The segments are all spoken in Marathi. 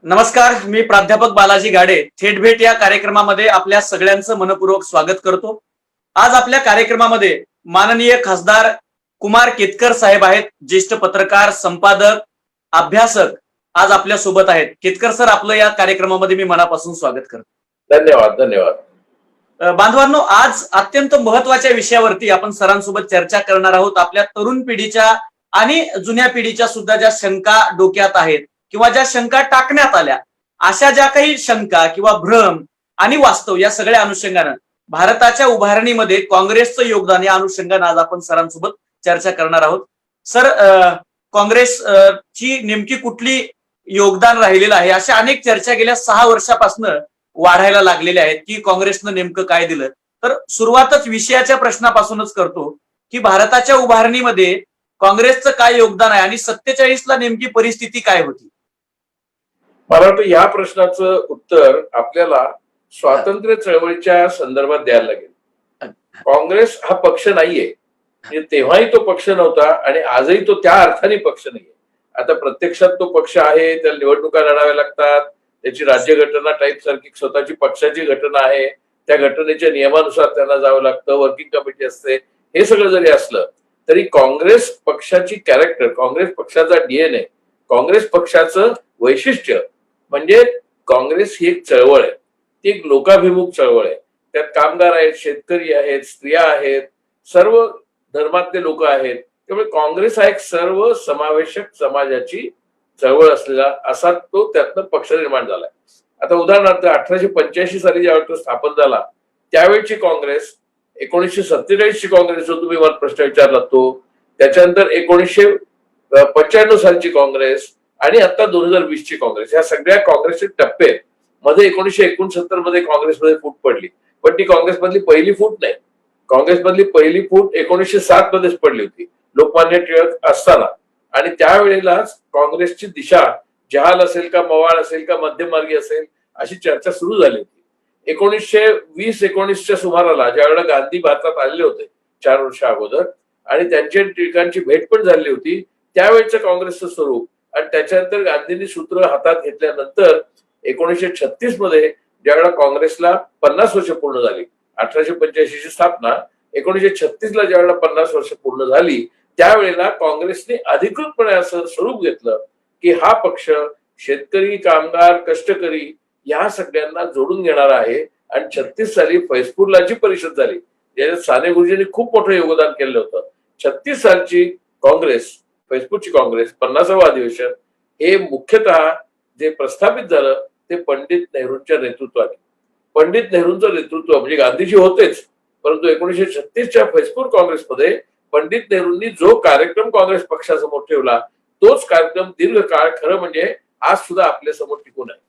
नमस्कार, मी प्राध्यापक बालाजी गाडे थेट भेट या कार्यक्रमामध्ये आपल्या सगळ्यांचं मनपूर्वक स्वागत करतो. आज आपल्या कार्यक्रमामध्ये माननीय खासदार कुमार केतकर साहेब आहेत. ज्येष्ठ पत्रकार, संपादक, अभ्यासक आज आपल्या सोबत आहेत. केतकर सर, आपलं या कार्यक्रमामध्ये मी मनापासून स्वागत करतो. धन्यवाद धन्यवाद. बांधवांनो, आज अत्यंत महत्वाच्या विषयावरती आपण सरांसोबत चर्चा करणार आहोत. आपल्या तरुण पिढीच्या आणि जुन्या पिढीच्या सुद्धा ज्या शंका डोक्यात आहेत किंवा ज्या शंका टाकण्यात आल्या, अशा ज्या काही शंका किंवा भ्रम आणि वास्तव या सगळ्या अनुषंगानं भारताच्या उभारणीमध्ये काँग्रेसचं योगदान या अनुषंगानं आज आपण सरांसोबत चर्चा करणार आहोत. सर, काँग्रेस ची नेमकी कुठली योगदान राहिलेलं आहे, अशा अनेक चर्चा गेल्या 6 वर्षापासून वाढायला लागलेल्या आहेत की काँग्रेसनं नेमकं काय दिलं. तर सुरुवातच विषयाच्या प्रश्नापासूनच करतो की भारताच्या उभारणीमध्ये काँग्रेसचं काय योगदान आहे आणि 47ला नेमकी परिस्थिती काय होती. मला वाटतं या प्रश्नाचं उत्तर आपल्याला स्वातंत्र्य चळवळीच्या संदर्भात द्यायला लागेल. काँग्रेस हा पक्ष नाहीये, म्हणजे तेव्हाही तो पक्ष नव्हता आणि आजही तो त्या अर्थाने पक्ष नाहीये. आता प्रत्यक्षात तो पक्ष आहे, त्याला निवडणुका लढाव्या लागतात, त्याची राज्यघटना टाईप सारखी स्वतःची पक्षाची घटना आहे, त्या घटनेच्या नियमानुसार त्यांना जावं लागतं, वर्किंग कमिटी असते. हे सगळं जरी असलं तरी काँग्रेस पक्षाची कॅरेक्टर, काँग्रेस पक्षाचा डीएनए, काँग्रेस पक्षाचं वैशिष्ट्य म्हणजे काँग्रेस ही एक चळवळ आहे. ती एक लोकाभिमुख चळवळ आहे. त्यात कामगार आहेत, शेतकरी आहेत, स्त्रिया आहेत, सर्व धर्मातले लोक आहेत. त्यामुळे काँग्रेस हा एक सर्व समावेशक समाजाची चळवळ असलेला असा तो त्यातनं पक्ष निर्माण झालाय. आता उदाहरणार्थ 1885 साली ज्यावेळी तो स्थापन झाला त्यावेळची काँग्रेस, 1947 ची काँग्रेस जो तुम्ही मला प्रश्न विचारला तो, त्याच्यानंतर 1995 सालची काँग्रेस आणि आता 2020 ची काँग्रेस, या सगळ्या काँग्रेसचे टप्पे मध्ये 1969 मध्ये काँग्रेसमध्ये फूट पडली. पण ती काँग्रेसमधली पहिली फूट नाही. काँग्रेसमधली पहिली फूट 1907 मध्येच पडली होती, लोकमान्य टिळक असताना. आणि त्यावेळेलाच काँग्रेसची दिशा जहाल असेल का, मवाळ असेल का, मध्यममार्गी असेल, अशी चर्चा सुरू झाली होती. 1920-19च्या सुमाराला ज्यावेळेला गांधी भारतात आलेले होते 4 वर्ष अगोदर आणि त्यांच्या टिळकांची भेट पण झाली होती, त्यावेळेचं काँग्रेसचं स्वरूप आणि त्याच्यानंतर गांधींनी सूत्र हातात घेतल्यानंतर 1936 मध्ये ज्यावेळेला काँग्रेसला 50 वर्ष पूर्ण झाली, 1885 ची स्थापना, 1936 ला ज्यावेळेला 50 वर्ष पूर्ण झाली, त्यावेळेला काँग्रेसने अधिकृतपणे असं स्वरूप घेतलं की हा पक्ष शेतकरी, कामगार, कष्टकरी या सगळ्यांना जोडून घेणारा आहे. आणि 36 साली फैजपूरला जी परिषद झाली ज्याच्यात साने गुरुजींनी खूप मोठं योगदान केलं होतं, 36 सालची काँग्रेस, फैजपूरची काँग्रेस, 50वे अधिवेशन, हे मुख्यतः जे प्रस्थापित झालं ते पंडित नेहरूंच्या नेतृत्वाने. पंडित नेहरूंचं नेतृत्व म्हणजे गांधीजी होतेच, परंतु 1936च्या फैजपूर काँग्रेसमध्ये पंडित नेहरूंनी जो कार्यक्रम काँग्रेस पक्षासमोर ठेवला तोच कार्यक्रम दीर्घकाळ, खरं म्हणजे आज सुद्धा आपल्या समोर टिकून आहे.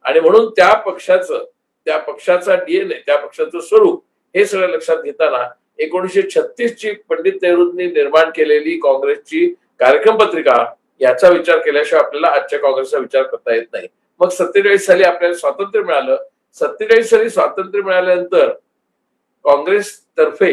आणि म्हणून त्या पक्षाचा डीएनए, त्या पक्षाचं स्वरूप हे सगळं लक्षात घेताना 1936 ची पंडित नेहरूंनी निर्माण केलेली काँग्रेसची कार्यक्रम पत्रिका याचा विचार केल्याशिवाय आपल्याला आजच्या काँग्रेसचा विचार करता येत नाही. मग 47 साली आपल्याला स्वातंत्र्य मिळालं. 47 साली स्वातंत्र्य मिळाल्यानंतर काँग्रेस तर्फे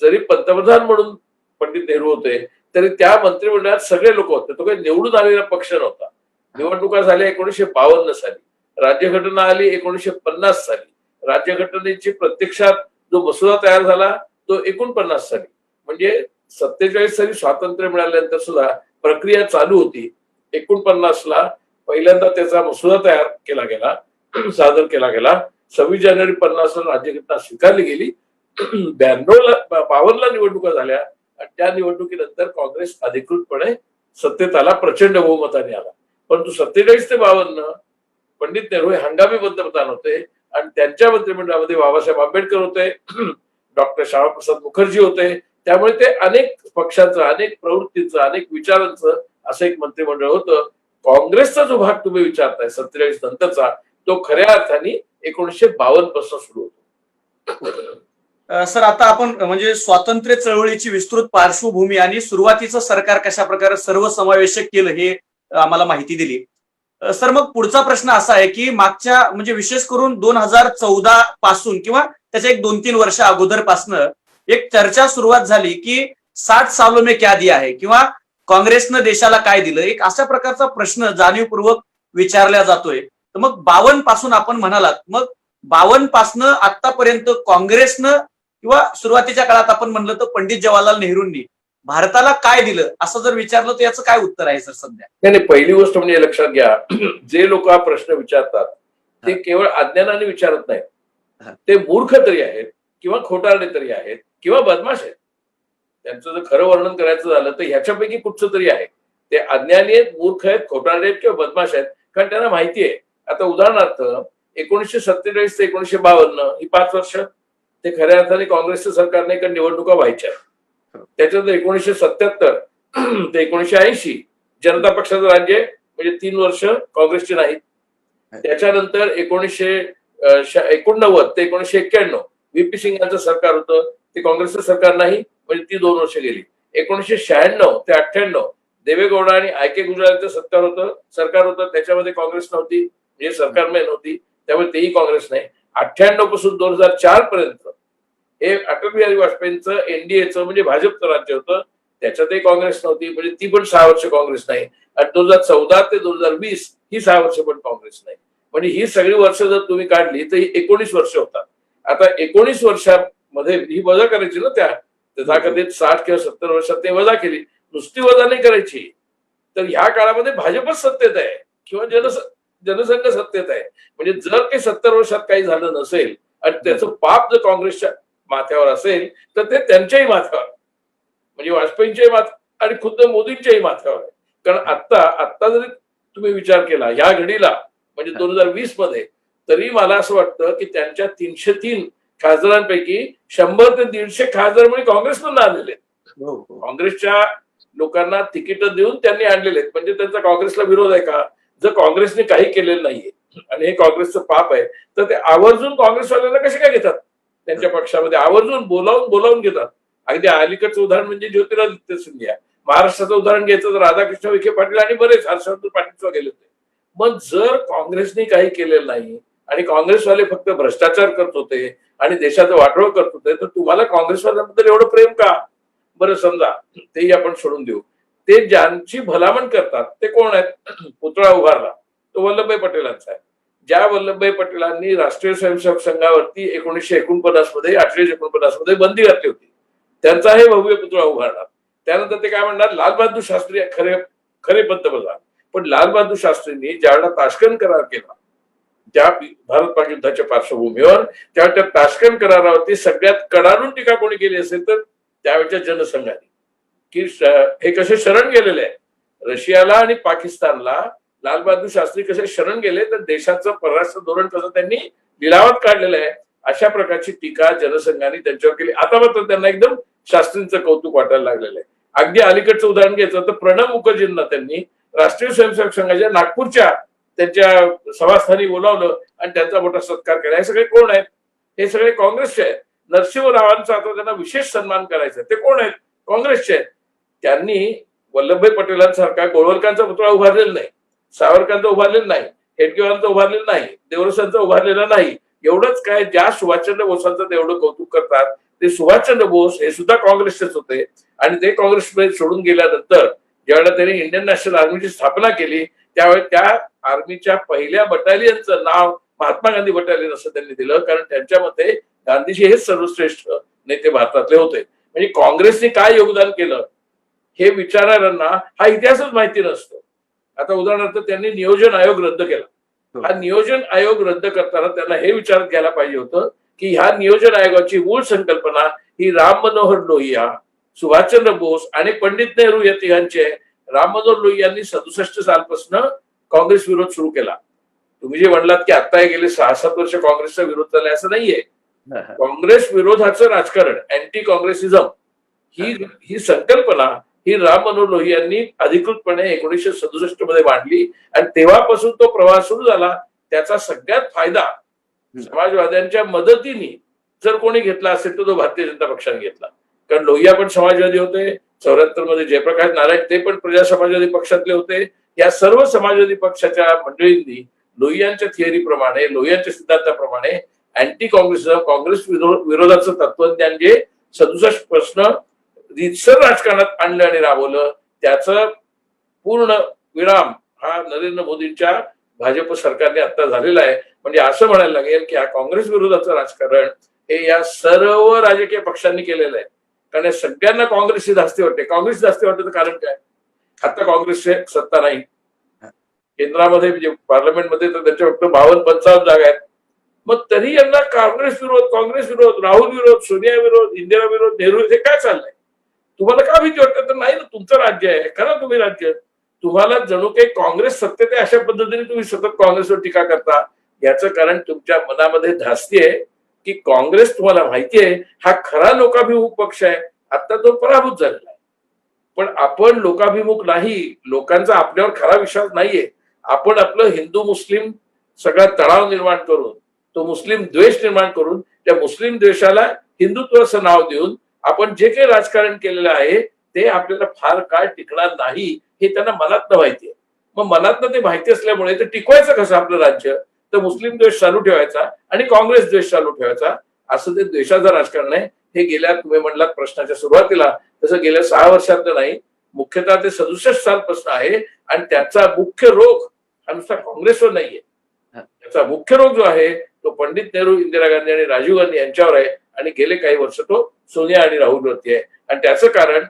जरी पंतप्रधान म्हणून पंडित नेहरू होते तरी त्या मंत्रिमंडळात सगळे लोक होते. तो काही निवडून आलेला पक्ष नव्हता. निवडणुका झाल्या 1952 साली, राज्यघटना आली 1950 साली, राज्यघटनेची प्रत्यक्षात जो मसुदा तयार झाला तो 49 साली. म्हणजे 47 साली स्वातंत्र्य मिळाल्यानंतर सुद्धा प्रक्रिया चालू होती. 49ला पहिल्यांदा त्याचा मसुदा तयार केला गेला, सादर केला गेला. 26 जानेवारी 50ला राज्यघटना स्वीकारली गेली. 52ला निवडणुका झाल्या आणि त्या निवडणुकीनंतर काँग्रेस अधिकृतपणे सत्तेत आला, प्रचंड बहुमताने आला. परंतु 47 ते 52 पंडित नेहरू हे हंगामी पंतप्रधान होते आणि त्यांच्या मंत्रिमंडळामध्ये बाबासाहेब आंबेडकर होते, डॉक्टर श्यामाप्रसाद मुखर्जी होते. त्यामुळे ते अनेक पक्षांचं, अनेक प्रवृत्तीचं, अनेक विचारांचं असं एक मंत्रिमंडळ होतं. काँग्रेसचा जो भाग तुम्ही विचारताय 47 नंतरचा, तो खऱ्या अर्थाने 1952 पासून सुरू होतो. सर, आता आपण म्हणजे स्वातंत्र्य चळवळीची विस्तृत पार्श्वभूमी आणि सुरुवातीचं सरकार कशा प्रकारे सर्वसमावेशक केलं हे आम्हाला माहिती दिली. सर, मग पुढचा प्रश्न असा आहे की मागच्या म्हणजे विशेष करून 2014 पासून किंवा त्याच्या एक 2-3 वर्ष अगोदरपासनं एक चर्चा सुरुवात झाली की 60 सालों में क्या दिया है किंवा काँग्रेसनं देशाला काय दिलं, एक अशा प्रकारचा प्रश्न जाणीवपूर्वक विचारला जातोय. तर मग 52 पासून आपण म्हणालात, मग 52 पासनं आतापर्यंत काँग्रेसनं किंवा सुरुवातीच्या काळात आपण म्हणलं तर पंडित जवाहरलाल नेहरूंनी भारताला काय दिलं असं जर विचारलं तर याचं काय उत्तर आहे सर सध्या? नाही, पहिली गोष्ट म्हणजे लक्षात घ्या, जे लोक हा प्रश्न विचारतात ते केवळ अज्ञानाने विचारत नाहीत. ते मूर्ख तरी आहेत किंवा खोटारडे तरी आहेत किंवा बदमाश आहेत. त्यांचं जर खरं वर्णन करायचं झालं तर ह्याच्यापैकी कुठचं तरी आहे. ते अज्ञानी आहेत, मूर्ख आहेत, खोटारडे आहेत किंवा बदमाश आहेत, कारण त्यांना माहिती आहे. आता उदाहरणार्थ 1947 ते 1952 ही 5 वर्ष ते खऱ्या अर्थाने काँग्रेसचं सरकारने एका निवडणुका व्हायच्या. त्याच्यानंतर 1977 ते 1980 जनता पक्षाचं राज्य, म्हणजे 3 वर्ष काँग्रेसचे नाहीत. त्याच्यानंतर 1989 ते 1991 व्हीपी सिंग यांचं सरकार होतं, ते काँग्रेसचं सरकार नाही, म्हणजे ती 2 वर्ष गेली. 1996 ते 98 देवेगौडा आणि आय के गुजरालचं सरकार होतं, त्याच्यामध्ये काँग्रेस नव्हती, म्हणजे सरकारमध्ये नव्हती, त्यामुळे तेही काँग्रेस नाही. 98 पासून 2004 पर्यंत हे अटल बिहारी वाजपेयींचं एनडीएचं म्हणजे भाजपचं राज्य होतं, त्याच्यातही काँग्रेस नव्हती, म्हणजे ती पण 6 वर्ष काँग्रेस नाही. आणि 2014 ते 2020 ही 6 वर्ष पण काँग्रेस नाही. म्हणजे ही सगळी वर्ष जर तुम्ही काढली तर ही 19 वर्ष होतात. आता 19 वर्षामध्ये ही वजा करायची ना, त्या तथाकथित 60 किंवा 70 वर्षात ते वजा केली. नुसती वजा नाही करायची. तर ह्या काळामध्ये भाजपच सत्तेत आहे किंवा जनसंघ सत्तेत आहे. म्हणजे जर काही 70 वर्षात काही झालं नसेल आणि त्याचं पाप जर काँग्रेसच्या माथ्यावर असेल तर ते त्यांच्याही माथ्यावर, म्हणजे वाजपेयींच्याही माथ्यावर आणि खुद्द मोदींच्याही माथ्यावर आहे. कारण आता जरी तुम्ही विचार केला ह्या घडीला, म्हणजे 2020 मध्ये, तरी मला असं वाटतं की त्यांच्या 303 खासदारांपैकी 100 ते 150 खासदार म्हणजे काँग्रेसमधून आलेले आहेत. काँग्रेसच्या लोकांना तिकीट देऊन त्यांनी आणलेले आहेत. म्हणजे त्यांचा काँग्रेसला विरोध आहे का? जर काँग्रेसने काही केलेलं नाहीये आणि हे काँग्रेसचं पाप आहे तर ते आवर्जून काँग्रेसवाल्यांना कसे काय घेतात त्यांच्या पक्षामध्ये, आवर्जून बोलावून घेतात. अगदी अलीकडचं उदाहरण म्हणजे ज्योतिरादित्य सिंधिया. महाराष्ट्राचं उदाहरण घ्यायचं तर राधाकृष्ण विखे पाटील आणि बरेच हर्षवर्धन पाटील गेले होते. मग जर काँग्रेसने काही केलेलं नाही आणि काँग्रेसवाले फक्त भ्रष्टाचार करत होते आणि देशाचं वाटोळ करत होते, तर तुम्हाला काँग्रेसवाल्यांबद्दल एवढं प्रेम का? बरं, समजा तेही आपण सोडून देऊ. ते ज्यांची भलामण करतात ते कोण आहेत? पुतळा उभारला तो वल्लभभाई पटेलांचा आहे. ज्या वल्लभभाई पटेलांनी राष्ट्रीय स्वयंसेवक संघावरती 1949 मध्ये 1849 मध्ये बंदी घातली होती, त्यांचा हे भव्य पुतळा उभारला. त्यानंतर ते काय म्हणणार, लालबहादूर शास्त्री खरे पंतप्रधान. पण लालबहादूर शास्त्रींनी ज्यावेळेला ताश्कंद करार केला त्या भारत पाक युद्धाच्या पार्श्वभूमीवर, त्यावेळेला त्या ताश्कंद करारावरती सगळ्यात कडाडून टीका कोणी केली असेल तर त्यावेळेच्या जनसंघाने, की हे कसे शरण गेलेले आहे रशियाला आणि पाकिस्तानला. लालबहादूर शास्त्री कसे शरण गेले तर देशाचं परराष्ट्र धोरण कसं त्यांनी लिलावात काढलेलं आहे, अशा प्रकारची टीका जनसंघाने त्यांच्यावर केली. आता मात्र त्यांना एकदम शास्त्रींचं कौतुक वाटायला लागलेलं आहे. अगदी अलीकडचं उदाहरण घ्यायचं तर प्रणब मुखर्जींना त्यांनी राष्ट्रीय स्वयंसेवक संघाच्या नागपूरच्या त्यांच्या सभास्थानी बोलावलं आणि त्यांचा मोठा सत्कार केला. हे सगळे कोण आहेत? हे सगळे काँग्रेसचे आहेत. नरसिंहरावांचा आता त्यांना विशेष सन्मान करायचा, ते कोण आहेत? काँग्रेसचे आहेत. त्यांनी वल्लभभाई पटेलांसारखा गोळवलकरांचा पुतळा उभारलेला नाही, सावरकरांचा उभारलेला नाही, हेडगेवारांचा उभारलेला नाही, देवरसांचा उभारलेला नाही. एवढंच काय, ज्या सुभाषचंद्र बोसांचं ते एवढं कौतुक करतात ते सुभाषचंद्र बोस हे सुद्धा काँग्रेसचेच होते. आणि ते काँग्रेसमध्ये सोडून गेल्यानंतर ज्यावेळेला त्यांनी इंडियन नॅशनल आर्मीची स्थापना केली त्यावेळी त्या आर्मीच्या पहिल्या बटालियनचं नाव महात्मा गांधी बटालियन असं त्यांनी दिलं, कारण त्यांच्या मते गांधीजी हेच सर्वश्रेष्ठ नेते भारतातले होते. म्हणजे काँग्रेसने काय योगदान केलं हे विचारणाऱ्यांना हा इतिहासच माहिती नसतो. आता उदाहरणार्थ त्यांनी नियोजन आयोग रद्द केला. हा नियोजन आयोग रद्द करताना त्यांना हे विचारात घ्यायला पाहिजे होतं की ह्या नियोजन आयोगाची मूळ संकल्पना ही राम मनोहर लोहिया, सुभाषचंद्र बोस आणि पंडित नेहरू या तिघांची आहे. राम मनोहर लोहिया यांनी 67 सालपासून काँग्रेस विरोध सुरू केला. तुम्ही जे म्हणलात की आता गेले 6-7 वर्ष काँग्रेसचा विरोध चाललाय, असं नाहीये. काँग्रेस विरोधाचं राजकारण, अँटी काँग्रेसिझम ही संकल्पना ही राम मनोहर लोहिया यांनी अधिकृतपणे 1967 मध्ये मांडली आणि तेव्हापासून तो प्रवास सुरू झाला. त्याचा सगळ्यात फायदा समाजवाद्यांच्या मदतीने जर कोणी घेतला असेल तर तो भारतीय जनता पक्षाने घेतला. कारण लोहिया पण समाजवादी होते, 74 मध्ये जयप्रकाश नारायण ते पण प्रजा समाजवादी पक्षातले होते. या सर्व समाजवादी पक्षाच्या मंडळींनी लोहियांच्या थिअरीप्रमाणे, लोहियांच्या सिद्धांताप्रमाणे अँटी काँग्रेस विरोधाचं तत्वज्ञान जे 67 पासून रीतसर राजकारणात आणलं आणि राबवलं, त्याचं पूर्ण विराम हा नरेंद्र मोदींच्या भाजप सरकारने आता झालेला आहे. म्हणजे असं म्हणायला लागेल की हा काँग्रेस विरोधाचं राजकारण हे या सर्व राजकीय पक्षांनी केलेलं आहे. कारण या सगळ्यांना काँग्रेसची धास्ती वाटते. काँग्रेस धास्ती वाटते कारण काय? आता काँग्रेसची सत्ता नाही केंद्रामध्ये, म्हणजे पार्लमेंटमध्ये तर त्यांच्या फक्त 52-55 जागा आहेत. मग तरी यांना काँग्रेस विरोध, राहुल विरोध, सोनिया विरोध, इंदिरा विरोध, नेहरू, हे काय चाललंय? तुम्हाला का भीती वाटतं? तर नाही ना, तुमचं राज्य आहे, करा तुम्ही राज्य. तुम्हाला जणू काही काँग्रेस सत्तेत आहे अशा पद्धतीने तुम्ही सतत काँग्रेसवर टीका करता. याचं कारण तुमच्या मनामध्ये धास्ती आहे की काँग्रेस, तुम्हाला माहिती आहे, हा खरा लोकाभिमुख पक्ष आहे. आता तो पराभूत झालेला आहे. पण आपण लोकाभिमुख नाही, लोकांचा आपल्यावर खरा विश्वास नाहीये. आपण आपलं हिंदू मुस्लिम सगळा तणाव निर्माण करून, तो मुस्लिम द्वेष निर्माण करून, त्या मुस्लिम द्वेषाला हिंदुत्वाचं नाव देऊन आपण जे काही राजकारण केलेलं आहे ते आपल्याला फार काळ टिकणार नाही हे त्यांना मनातनं माहिती आहे. मग मनातनं ते माहिती असल्यामुळे ते टिकवायचं कसं आपलं राज्य? तर मुस्लिम द्वेष चालू ठेवायचा आणि काँग्रेस द्वेष चालू ठेवायचा, असं ते द्वेषाचं राजकारण आहे. हे गेल्या, तुम्ही म्हणलात प्रश्नाच्या सुरुवातीला, तसं गेल्या 6 वर्षातलं नाही, मुख्यतः ते 67 सालपासून आहे. आणि त्याचा मुख्य रोग हा नुसता काँग्रेसवर नाहीये. त्याचा मुख्य रोग जो आहे तो पंडित नेहरू, इंदिरा गांधी आणि राजीव गांधी यांच्यावर आहे. आणि गेले काही वर्ष तो सोनिया आणि राहुलवरती आहे. आणि त्याचं कारण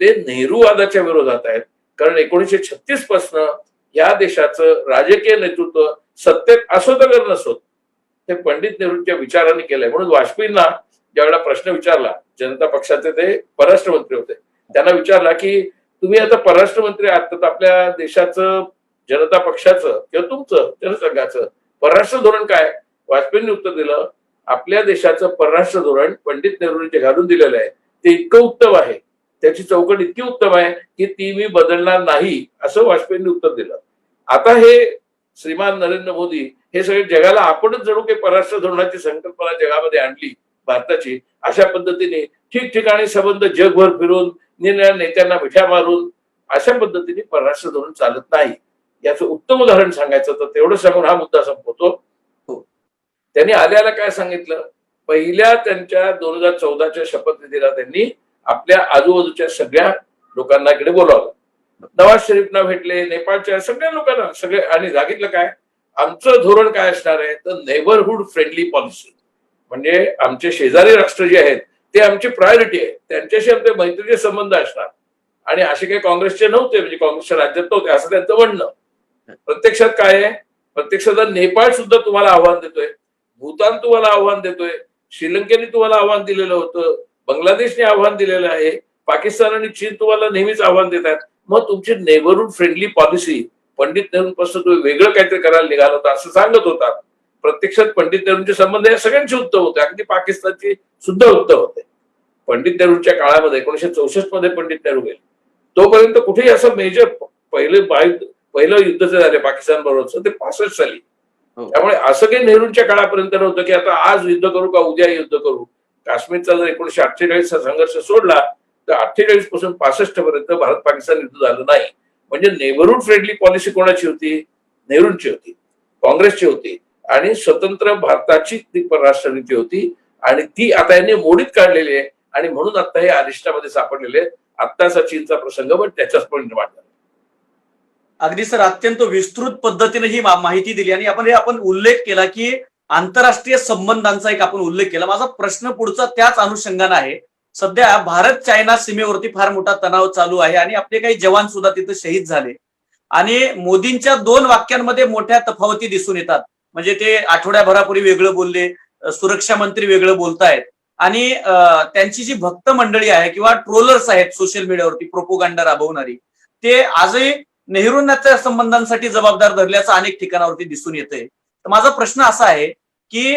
ते नेहरूवादाच्या विरोधात आहेत. कारण 1936 पासून या देशाचं राजकीय नेतृत्व सत्तेत असो तर नसोत ते पंडित नेहरूंच्या विचारांनी केलंय. म्हणून वाजपेयींना ज्यावेळेला प्रश्न विचारला, जनता पक्षाचे ते परराष्ट्र मंत्री होते, त्यांना विचारला की तुम्ही आता परराष्ट्र मंत्री आहात, तर आपल्या देशाचं, जनता पक्षाचं किंवा तुमचं जनसंघाचं परराष्ट्र धोरण काय? वाजपेयींनी उत्तर दिलं, आपल्या देशाचं परराष्ट्र धोरण पंडित नेहरूंनी जे घालून दिलेलं आहे ते इतकं उत्तम आहे, त्याची चौकट इतकी उत्तम आहे की ती मी बदलणार नाही, असं वाजपेयींनी उत्तर दिलं. आता हे श्रीमान नरेंद्र मोदी हे सगळे जगाला, आपणच जणू काही परराष्ट्र धोरणाची संकल्पना जगामध्ये आणली भारताची, अशा पद्धतीने ठिकठिकाणी संबंध जगभर फिरून, नेत्यांना मिठ्या मारून, अशा पद्धतीने परराष्ट्र धोरण चालत नाही. याचं उत्तम उदाहरण सांगायचं तर तेवढं सांगून हा मुद्दा संपवतो. त्यांनी आल्याला काय सांगितलं? पहिल्या त्यांच्या 2014च्या शपथविधीला त्यांनी आपल्या आजूबाजूच्या सगळ्या लोकांना इकडे बोलावलं. नवाज शरीफना भेटले, नेपाळच्या सगळ्या लोकांना, सगळे, आणि सांगितलं काय, आमचं धोरण काय असणार आहे? तर नेबरहुड फ्रेंडली पॉलिसी. म्हणजे आमचे शेजारी राष्ट्र जे आहेत ते आमची प्रायोरिटी आहे, त्यांच्याशी आमचे मैत्रीचे संबंध असणार. आणि असे काही काँग्रेसचे नव्हते, म्हणजे काँग्रेसच्या राज्यात नव्हते असं त्यांचं म्हणणं. प्रत्यक्षात काय आहे? प्रत्यक्षात नेपाळ सुद्धा तुम्हाला आव्हान देतोय, भूतान तुम्हाला आव्हान देतोय, श्रीलंकेने तुम्हाला आव्हान दिलेलं होतं, बांगलादेशने आव्हान दिलेलं आहे, पाकिस्तान आणि चीन तुम्हाला नेहमीच आव्हान देत आहेत. मग तुमची नेबरहुड फ्रेंडली पॉलिसी, पंडित नेहरूंपासून तुम्ही वेगळं काहीतरी करायला निघाला होता असं सांगत होता. प्रत्यक्षात पंडित नेहरूंचे संबंध या सगळ्यांचे उत्तम होते, अगदी पाकिस्तानची सुद्धा उत्तम होते. पंडित नेहरूंच्या काळामध्ये 1964 मध्ये पंडित नेहरू गेले, तोपर्यंत कुठेही असं मेजर पहिलं युद्ध जे झाले पाकिस्तान बरोबरचं ते 65 साली. त्यामुळे असं काही नेहरूंच्या काळापर्यंत नव्हतं की आता आज युद्ध करू का उद्या युद्ध करू. काश्मीरचा जर 1948 चा संघर्ष सोडला तर 48 पासून 65 पर्यंत भारत पाकिस्तान युद्ध झालं नाही. म्हणजे नेबरहुड फ्रेंडली पॉलिसी कोणाची होती? नेहरूंची होती, काँग्रेसची होती. आणि स्वतंत्र भारताची ती परराष्ट्र नीती होती. आणि ती आता यांनी मोडीत काढलेली आहे. आणि म्हणून आता हे अरिष्टामध्ये सापडलेले आहेत. आत्ताचा चीनचा प्रसंग पण त्याच्याच पण निर्माण झाला. अगदी सर, अत्यंत विस्तृत पद्धतीने ही माहिती दिली. आणि आपण उल्लेख केला की आंतरराष्ट्रीय संबंधांचा एक आपण उल्लेख केला. माझा प्रश्न पुढचा त्याच अनुषंगाने आहे. सध्या भारत चायना सीमेवरती फार मोठा तणाव चालू आहे आणि आपले काही जवान सुद्धा तिथे शहीद झाले. आणि मोदींच्या 2 वाक्यांमध्ये मोठ्या तफावती दिसून येतात. म्हणजे ते आठवड्याभरापूर्वी वेगळं बोलले, सुरक्षा मंत्री वेगळं बोलतायत. आणि त्यांची जी भक्त मंडळी आहे किंवा ट्रोलर्स आहेत सोशल मीडियावरती प्रोपोगंडा राबवणारी, ते आजही नेहरूंच्या संबंधांसाठी जबाबदार धरल्याचं अनेक ठिकाणावरती दिसून येतंय. तर माझा प्रश्न असा आहे की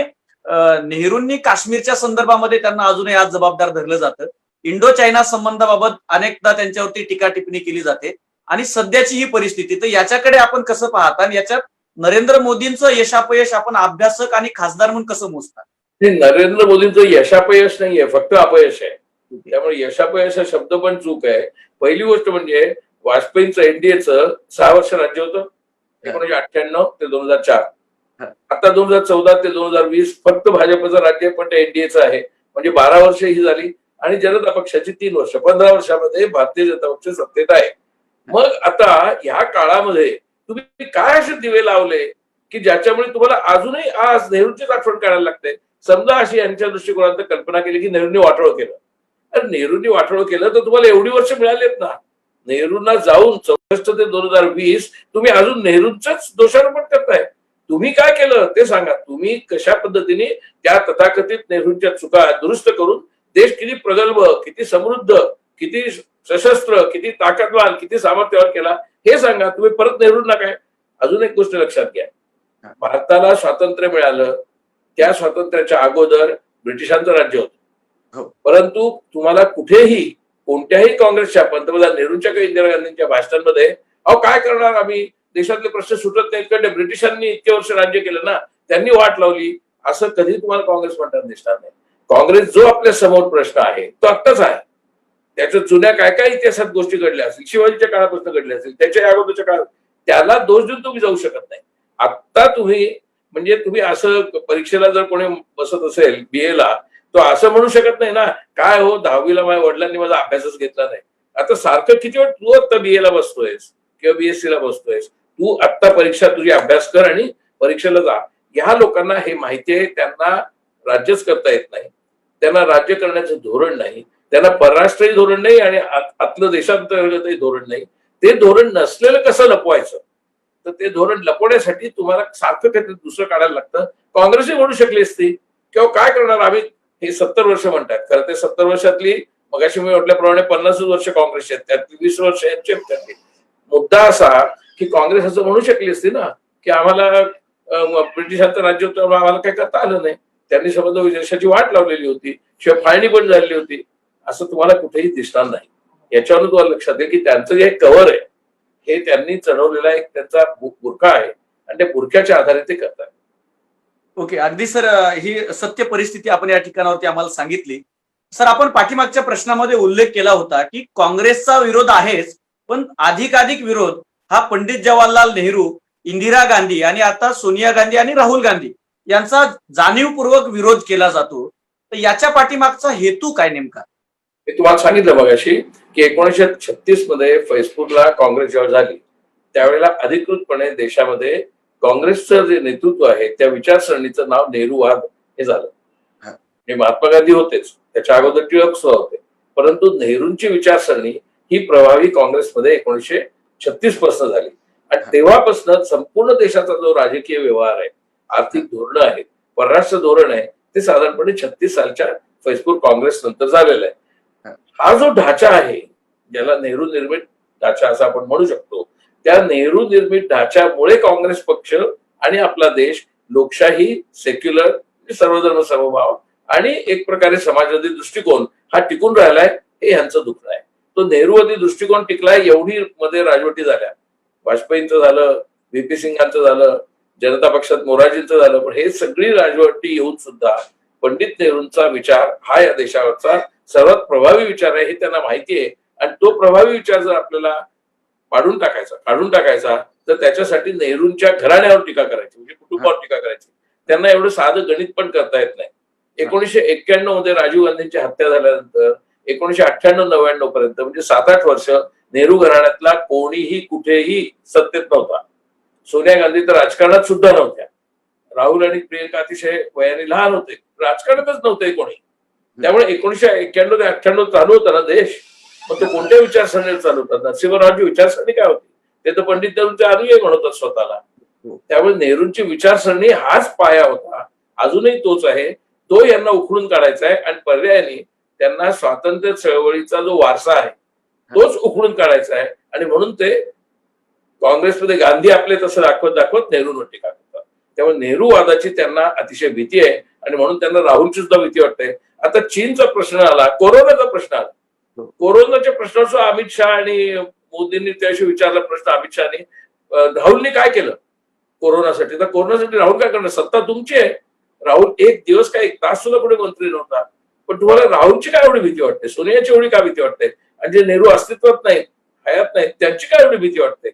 नेहरूंनी काश्मीरच्या संदर्भामध्ये त्यांना अजूनही आज जबाबदार धरलं जातं. इंडो चायना संबंधाबाबत अनेकदा त्यांच्यावरती टीका टिप्पणी केली जाते. आणि सध्याची ही परिस्थिती, तर याच्याकडे आपण कसं पाहता आणि याच्यात नरेंद्र मोदींचं यशापयश आपण अभ्यासक आणि खासदार म्हणून कसं मोजता? नरेंद्र मोदींचं यशापयश नाहीये, फक्त अपयश आहे. त्यामुळे यशापयश हा शब्द पण चूक आहे. पहिली गोष्ट म्हणजे वाजपेयींचं एनडीएचं 6 वर्ष राज्य होतं, 1998 ते 2004. आता 2014 ते 2020 फक्त भाजपचं राज्य, पण ते एनडीएचं आहे. म्हणजे 12 वर्ष ही झाली. आणि जनता पक्षाची 3 वर्ष, 15 वर्षामध्ये भारतीय जनता पक्ष सत्तेत आहे. मग आता ह्या काळामध्ये तुम्ही काय असे दिवे लावले की ज्याच्यामुळे तुम्हाला अजूनही आज नेहरूंचीच आठवण काढायला लागते. समजा अशी यांच्या दृष्टिकोनात कल्पना केली की नेहरूंनी वाटोळ केलं. अरे नेहरूंनी वाटोळ केलं तर तुम्हाला एवढी वर्ष मिळालीत ना. नेहरूंना जाऊन 64 ते 2020 तुम्ही अजून नेहरूंचंच दोषारोपण करताय. तुम्ही काय केलं ते सांगा. तुम्ही कशा पद्धतीने त्या तथाकथित नेहरूंच्या चुका दुरुस्त करून देश किती प्रगल्भ, किती समृद्ध, किती सशस्त्र, किती ताकदवान, किती सामर्थ्यवान केला हे सांगा. तुम्ही परत नेहरूंना काय. अजून एक गोष्ट लक्षात घ्या. भारताला स्वातंत्र्य मिळालं त्या स्वातंत्र्याच्या अगोदर ब्रिटिशांचं राज्य होतं. परंतु तुम्हाला कुठेही कोणत्याही काँग्रेसच्या पंतप्रधान नेहरूंच्या किंवा इंदिरा गांधींच्या भाषणांमध्ये अहो काय करणार आम्ही, देशातले प्रश्न सुटत नाहीत कारण ब्रिटिशांनी इतके वर्ष राज्य केलं ना, त्यांनी वाट लावली, असं कधी तुम्हाला काँग्रेस म्हणताना दिसणार नाही. काँग्रेस जो आपल्या समोर प्रश्न आहे तो आत्ताच आहे. त्याच्या जुन्या काय काय इतिहासात गोष्टी घडल्या असतील, शिवाजीच्या काळापासून घडल्या असतील, त्याच्या अगोदरच्या काळात, त्याला दोष देऊन तुम्ही जाऊ शकत नाही. आत्ता तुम्ही म्हणजे तुम्ही असं परीक्षेला जर कोणी बसत असेल बीएला, तो असं म्हणू शकत नाही ना काय हो 10वीला माझ्या वडिलांनी माझा अभ्यासच घेतला नाही. आता सारखं किती वेळ तू आता बीएला बसतोयस किंवा बीएससी ला बसतोयस, तू आत्ता परीक्षा तुझी अभ्यास कर आणि परीक्षेला जा. ह्या लोकांना हे माहिती आहे, त्यांना राज्यच करता येत नाही, त्यांना राज्य करण्याचं धोरण नाही, त्यांना परराष्ट्रीय धोरण नाही आणि आतलं देशांतर्गतही धोरण नाही. ते धोरण नसलेलं कसं लपवायचं, तर ते धोरण लपवण्यासाठी तुम्हाला सारखं काहीतरी दुसरं काढायला लागतं. काँग्रेसही म्हणू शकली असती किंवा काय करणार आम्ही, हे 70 वर्ष म्हणतात. खरं ते 70 वर्षातली मगाशी मी म्हटल्याप्रमाणे 50 वर्ष काँग्रेसचे आहेत, त्यातली 20 वर्ष यांचे आहेत. मुद्दा असा की काँग्रेस असं म्हणू शकली असती ना की आम्हाला ब्रिटिशांचं राज्य होतं, आम्हाला काही करता आलं नाही, त्यांनी समजा देशाची वाट लावलेली होती, शिवाय फाळणी पण झालेली होती. असं तुम्हाला कुठेही दिसणार नाही. याच्यावर तुम्हाला लक्षात आहे की त्यांचं जे कव्हर आहे हे त्यांनी चढवलेला एक त्यांचा बुरखा आहे आणि त्या बुरख्याच्या आधारे ते करतात. ओके, अगदी सर, ही सत्य परिस्थिती आपण या ठिकाणावरती आम्हाला सांगितली. सर, आपण पाठीमागच्या प्रश्नामध्ये उल्लेख केला होता की काँग्रेसचा विरोध आहेच, पण अधिकाधिक विरोध हा पंडित जवाहरलाल नेहरू, इंदिरा गांधी आणि आता सोनिया गांधी आणि राहुल गांधी यांचा जाणीवपूर्वक विरोध केला जातो. तर याच्या पाठीमागचा हेतू काय नेमका? मी तुम्हाला सांगितलं मगाशी की 1936 मध्ये फैजपूरला काँग्रेस जेव्हा झाली त्यावेळेला अधिकृतपणे देशामध्ये काँग्रेसचं जे नेतृत्व आहे त्या विचारसरणीचं नाव नेहरूवाद हे झालं. हे महात्मा गांधी होतेच, त्याच्या अगोदर टिळक सुद्धा होते, परंतु नेहरूंची विचारसरणी ही प्रभावी काँग्रेसमध्ये 1936 पासून झाली आणि तेव्हापासून संपूर्ण देशाचा जो राजकीय व्यवहार आहे, आर्थिक धोरण आहे, परराष्ट्र धोरण आहे, ते साधारणपणे 36 सालच्या फैजपूर काँग्रेस नंतर झालेला आहे. हा जो ढाचा आहे ज्याला नेहरू निर्मित ढाचा असं आपण म्हणू शकतो, त्या नेहरू निर्मित ढाच्यामुळे काँग्रेस पक्ष आणि आपला देश लोकशाही, सेक्युलर, सर्वधर्म समभाव आणि एक प्रकारे समाजवादी दृष्टिकोन हा टिकून राहिलाय, हे यांचं दुःख आहे. तो नेहरूवादी दृष्टिकोन टिकलाय. एवढी मध्ये राजवटी झाल्या, वाजपेयींचं झालं, व्ही पी सिंगांचं झालं, जनता पक्षात मोरारजींचं झालं, पण हे सगळी राजवटी येऊन सुद्धा पंडित नेहरूंचा विचार हा या देशावरचा सर्वात प्रभावी विचार आहे हे त्यांना माहिती आहे. आणि तो प्रभावी विचार जर आपल्याला काढून टाकायचा तर त्याच्यासाठी नेहरूंच्या घराण्यावर टीका करायची, म्हणजे कुटुंबावर टीका करायची. त्यांना एवढं साधं गणित पण करता येत नाही. 1991 मध्ये राजीव गांधींची हत्या झाल्यानंतर 1998-99 पर्यंत म्हणजे 7-8 वर्ष नेहरू घराण्यातला कोणीही कुठेही सत्तेत नव्हता. सोनिया गांधी तर राजकारणात सुद्धा नव्हत्या. राहुल आणि प्रियंका अतिशय वयाने लहान होते, राजकारणातच नव्हते कोणी. त्यामुळे 1991 ते 98 चालू होता ना देश. मग तो कोणत्या विचारसरणीवर चालू होतात? नरसिंहरावची विचारसरणी काय होती? ते तर पंडित नेहरूंचे अनुयायी म्हणतात स्वतःला. त्यामुळे नेहरूंची विचारसरणी हाच पाया होता, अजूनही तोच आहे. तो यांना उखडून काढायचा आहे आणि पर्यायाने त्यांना स्वातंत्र्य चळवळीचा जो वारसा आहे तोच उखडून काढायचा आहे. आणि म्हणून ते काँग्रेसमध्ये गांधी आपले तसं दाखवत नेहरूंवर टीका करतात. त्यामुळे नेहरूवादाची त्यांना अतिशय भीती आहे आणि म्हणून त्यांना राहुलची सुद्धा भीती वाटते. आता चीनचा प्रश्न आला, कोरोनाचा प्रश्न आला. कोरोनाच्या प्रश्नाचं अमित शहा आणि मोदींनी त्याविषयी विचारला प्रश्न अमित शहानी, राहुलनी काय केलं कोरोनासाठी? तर कोरोनासाठी राहुल काय करणार? सत्ता तुमची आहे. राहुल एक दिवस काय 1 तास सुद्धा पुढे मंत्री नव्हता. पण तुम्हाला राहुलची काय एवढी भीती वाटते? सोनियाची एवढी काय भीती वाटते? आणि जे नेहरू अस्तित्वात नाहीत, हयात नाहीत, त्यांची काय एवढी भीती वाटते?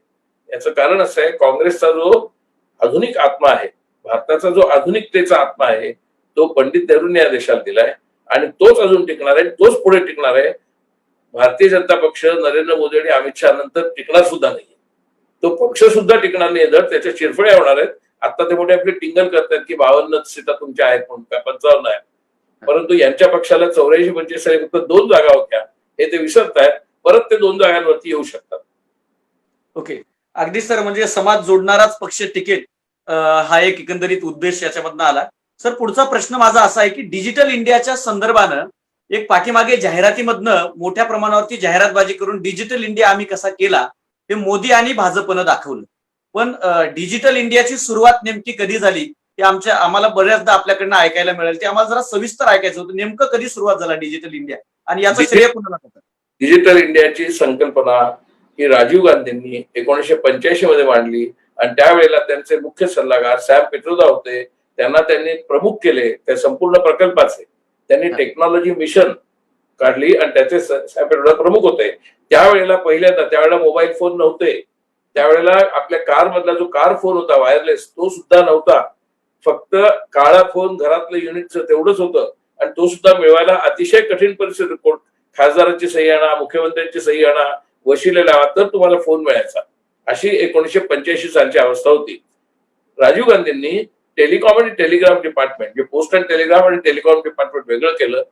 याचं कारण असं आहे, काँग्रेसचा जो आधुनिक आत्मा आहे, भारताचा जो आधुनिकतेचा आत्मा आहे, तो पंडित नेहरूंनी या देशाला दिलाय आणि तोच अजून टिकणार आहे, तोच पुढे टिकणार आहे. भारतीय जनता पक्ष नरेंद्र मोदी आणि अमित शहा नंतर टिकणार सुद्धा नाही. तो पक्ष सुद्धा टिकणार नाही, जर त्याच्या चिरफळ्या होणार आहेत. आता ते मोठे आपले टिंगल करतात की 52 सीटा तुमच्या आहेत म्हणून, काय 55 आहे. परंतु यांच्या पक्षाला 84-45 फक्त 2 जागा होत्या हे ते विसरतायत. परत ते 2 जागांवरती येऊ शकतात. ओके, अगदी सर, म्हणजे समाज जोडणाराच पक्ष टिकेल हा एक एकंदरीत उद्देश याच्यामधनं आला. सर, पुढचा प्रश्न माझा असा आहे की डिजिटल इंडियाच्या संदर्भानं एक पाठीमागे जाहिरातीमधनं मोठ्या प्रमाणावरती जाहिरातबाजी करून डिजिटल इंडिया आम्ही कसा केला हे मोदी आणि भाजपनं दाखवलं. पण डिजिटल इंडियाची सुरुवात नेमकी कधी झाली ते आम्हाला बऱ्याचदा आपल्याकडनं ऐकायला मिळेल. ते आम्हाला जरा सविस्तर ऐकायचं होतं. नेमकं कधी सुरुवात झाला डिजिटल इंडिया आणि याचं श्रेय कुणाला जातं? डिजिटल इंडियाची संकल्पना ही राजीव गांधींनी 1985 मध्ये मांडली आणि त्यावेळेला त्यांचे मुख्य सल्लागार सॅम पित्रोदा होते. त्यांना त्यांनी प्रमुख केले त्या संपूर्ण प्रकल्पाचे. त्यांनी टेक्नॉलॉजी मिशन काढली आणि त्याचे सॅम पित्रोदा प्रमुख होते. त्यावेळेला पहिल्यांदा, त्यावेळेला मोबाईल फोन नव्हते, त्यावेळेला आपल्या कार मधला जो कार फोन होता वायरलेस तो सुद्धा नव्हता. फक्त काळा फोन घरातलं युनिटचं तेवढंच होतं आणि तो सुद्धा मिळवायला अतिशय कठीण परिस्थिती. खासदारांची सही आणा, मुख्यमंत्र्यांची सही आणा, वशिले लावा तर तुम्हाला फोन मिळायचा. अशी 1985 सालची अवस्था होती. राजीव गांधींनी टेलिकॉम आणि टेलिग्राफ डिपार्टमेंट, जे पोस्ट अँड टेलिग्राफ आणि टेलिकॉम डिपार्टमेंट वेगळं केलं.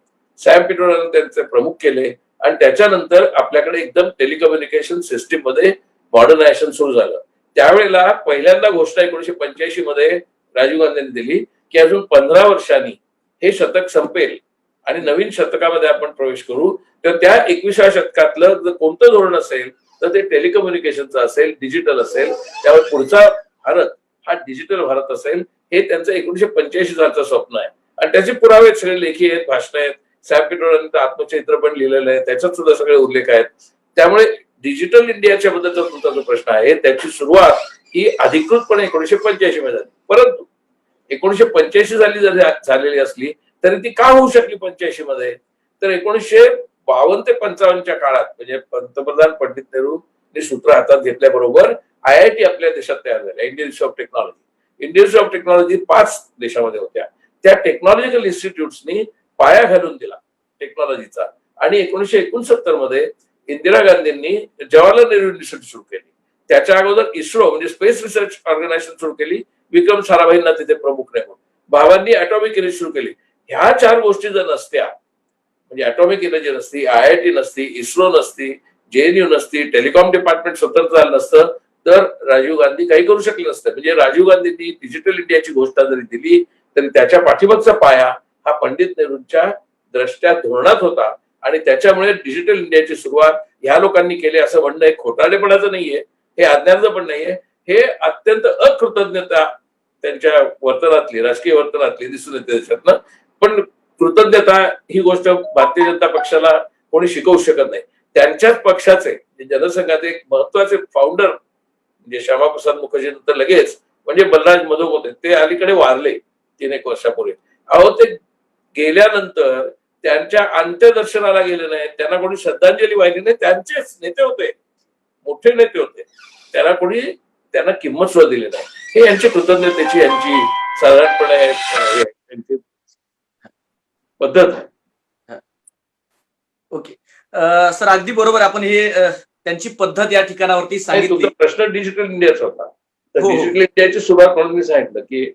सॅम पित्रोडाने त्यांचे प्रमुख केले आणि त्याच्यानंतर आपल्याकडे एकदम टेलिकम्युनिकेशन सिस्टीम मध्ये मॉडर्नायझेशन सुरू झालं. त्यावेळेला पहिल्यांदा घोषणा 1985 मध्ये राजीव गांधींनी दिली की अजून 15 वर्षांनी हे शतक संपेल आणि नवीन शतकामध्ये आपण प्रवेश करू. तर त्या 21व्या शतकातलं जर कोणतं धोरण असेल तर ते टेलिकम्युनिकेशनचं असेल, डिजिटल असेल. त्यावर पुढचा भारत हा डिजिटल भारत असेल, हे त्यांचं 1985 सालचं स्वप्न आहे. आणि त्याचे पुरावे सगळे लेखी आहेत, भाषण आहेत. सॅम पित्रोडाने आत्मचरित्र पण लिहिलेलं आहे, त्याच्यात सुद्धा सगळे उल्लेख आहेत. त्यामुळे डिजिटल इंडियाच्या बद्दलचा तुमचा जो प्रश्न आहे त्याची सुरुवात ही अधिकृतपणे 1985 मध्ये झाली. परंतु 1985 साली जर झालेली असली तरी ती का होऊ शकली 85 मध्ये? तर 1952 ते 55च्या काळात म्हणजे पंतप्रधान पंडित नेहरूंनी सूत्र हातात घेतल्याबरोबर IIT आपल्या देशात तयार झाल्या, Indian institute of technology. Indian institute of technology 5 देशामध्ये होत्या. त्या टेक्नॉलॉजिकल इन्स्टिट्यूट्सनी पाया घालून दिला टेक्नॉलॉजीचा. आणि 1969 मध्ये इंदिरा गांधींनी जवाहरलाल नेहरू युनिव्हर्सिटी सुरू केली. त्याच्या अगोदर इस्रो म्हणजे स्पेस रिसर्च ऑर्गनायझेशन सुरू केली, विक्रम साराभाईंना तिथे प्रमुख नेमून. भावांनी ॲटॉमिक एनर्जी सुरू केली. ह्या 4 गोष्टी जर नसत्या, म्हणजे ॲटॉमिक एनर्जी नसती, IIT नसती, इस्रो नसती, JNU नसती, टेलिकॉम डिपार्टमेंट स्वतंत्र झालं नसतं, तर राजीव गांधी काही करू शकले नसते. म्हणजे राजीव गांधींनी डिजिटल इंडियाची घोषणा जरी दिली तरी त्याच्या पाठीमागचा पाया हा पंडित नेहरूंच्या द्रष्ट्या धोरणात होता. आणि त्याच्यामुळे डिजिटल इंडियाची सुरुवात ह्या लोकांनी केली असं म्हणणं हे खोटारडेपणाचं नाहीये, हे अज्ञानाचं पण नाहीये. हे अत्यंत अकृतज्ञता त्यांच्या वर्तनातली, राजकीय वर्तनातली दिसून येते देशातनं. पण कृतज्ञता ही गोष्ट भारतीय जनता पक्षाला कोणी शिकवू शकत नाही. त्यांच्याच पक्षाचे जनसंघाचे एक महत्वाचे फाउंडर म्हणजे श्यामाप्रसाद मुखर्जी नंतर लगेच म्हणजे बलराज मधोक होते, ते अलीकडे वारले 3-1 वर्षापूर्वी. अहो, ते गेल्यानंतर त्यांच्या अंत्यदर्शनाला गेले नाही, त्यांना कोणी श्रद्धांजली वाहिली नाही. त्यांचेच नेते होते, मोठे नेते होते, त्यांना किंमत सुद्धा दिली नाही. हे यांची कृतज्ञतेची, यांची साधारणपणे यांची पद्धत आहे. ओके सर, अगदी बरोबर. आपण हे त्यांची पद्धत या ठिकाणावरती सांगितली. प्रश्न डिजिटल इंडियाचा होता. तर डिजिटल इंडियाची सुरुवात म्हणून मी सांगितलं की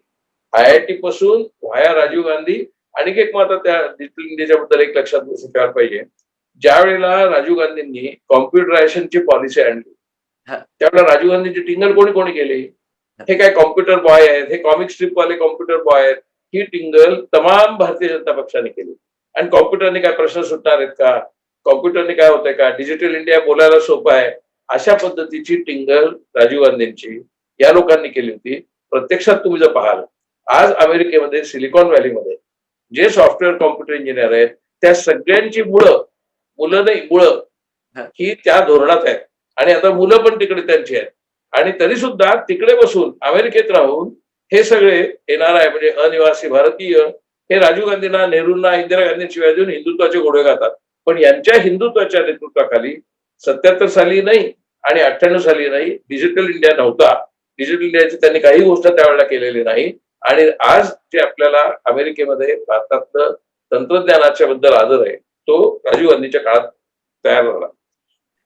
IIT पासून व्हाया राजीव गांधी. आणि एक मत त्या डिजिटल इंडियाच्या बद्दल एक लक्षात ठेवायला पाहिजे. ज्या वेळेला राजीव गांधींनी कॉम्प्युटरायझेशनची पॉलिसी आणली त्यावेळेला राजीव गांधींची टिंगल कोणी केली? हे काय कॉम्प्युटर बॉय आहेत, हे कॉमिक स्ट्रिप वाले कॉम्प्युटर बॉय आहेत. ही टिंगल तमाम भारतीय जनता पक्षाने केली. आणि कॉम्प्युटरने काय प्रश्न सुटणार आहेत का? कॉम्प्युटरने काय होतंय का? डिजिटल इंडिया बोलायला सोपं आहे, अशा पद्धतीची टिंगल राजीव गांधींची या लोकांनी केली होती. प्रत्यक्षात तुम्ही जर पाहाल आज अमेरिकेमध्ये सिलिकॉन व्हॅलीमध्ये जे सॉफ्टवेअर कॉम्प्युटर इंजिनियर आहेत त्या सगळ्यांची मुलं ही त्या धोरणात आहेत. आणि आता मुलं पण तिकडे त्यांची आहेत. आणि तरी सुद्धा तिकडे बसून अमेरिकेत राहून हे सगळे NRI म्हणजे अनिवासी भारतीय हे राजीव गांधींना, नेहरूंना, इंदिरा गांधींशिवाय देऊन हिंदुत्वाचे घोडे गातात. पण यांच्या हिंदुत्वाच्या नेतृत्वाखाली 77 साली नाही आणि 98 साली नाही डिजिटल इंडिया नव्हता. डिजिटल इंडियाची त्यांनी काही गोष्ट त्यावेळेला केलेली नाही. आणि आज जे आपल्याला अमेरिकेमध्ये भारतातलं तंत्रज्ञानाच्या बद्दल आदर आहे तो राजीव गांधीच्या काळात तयार झाला.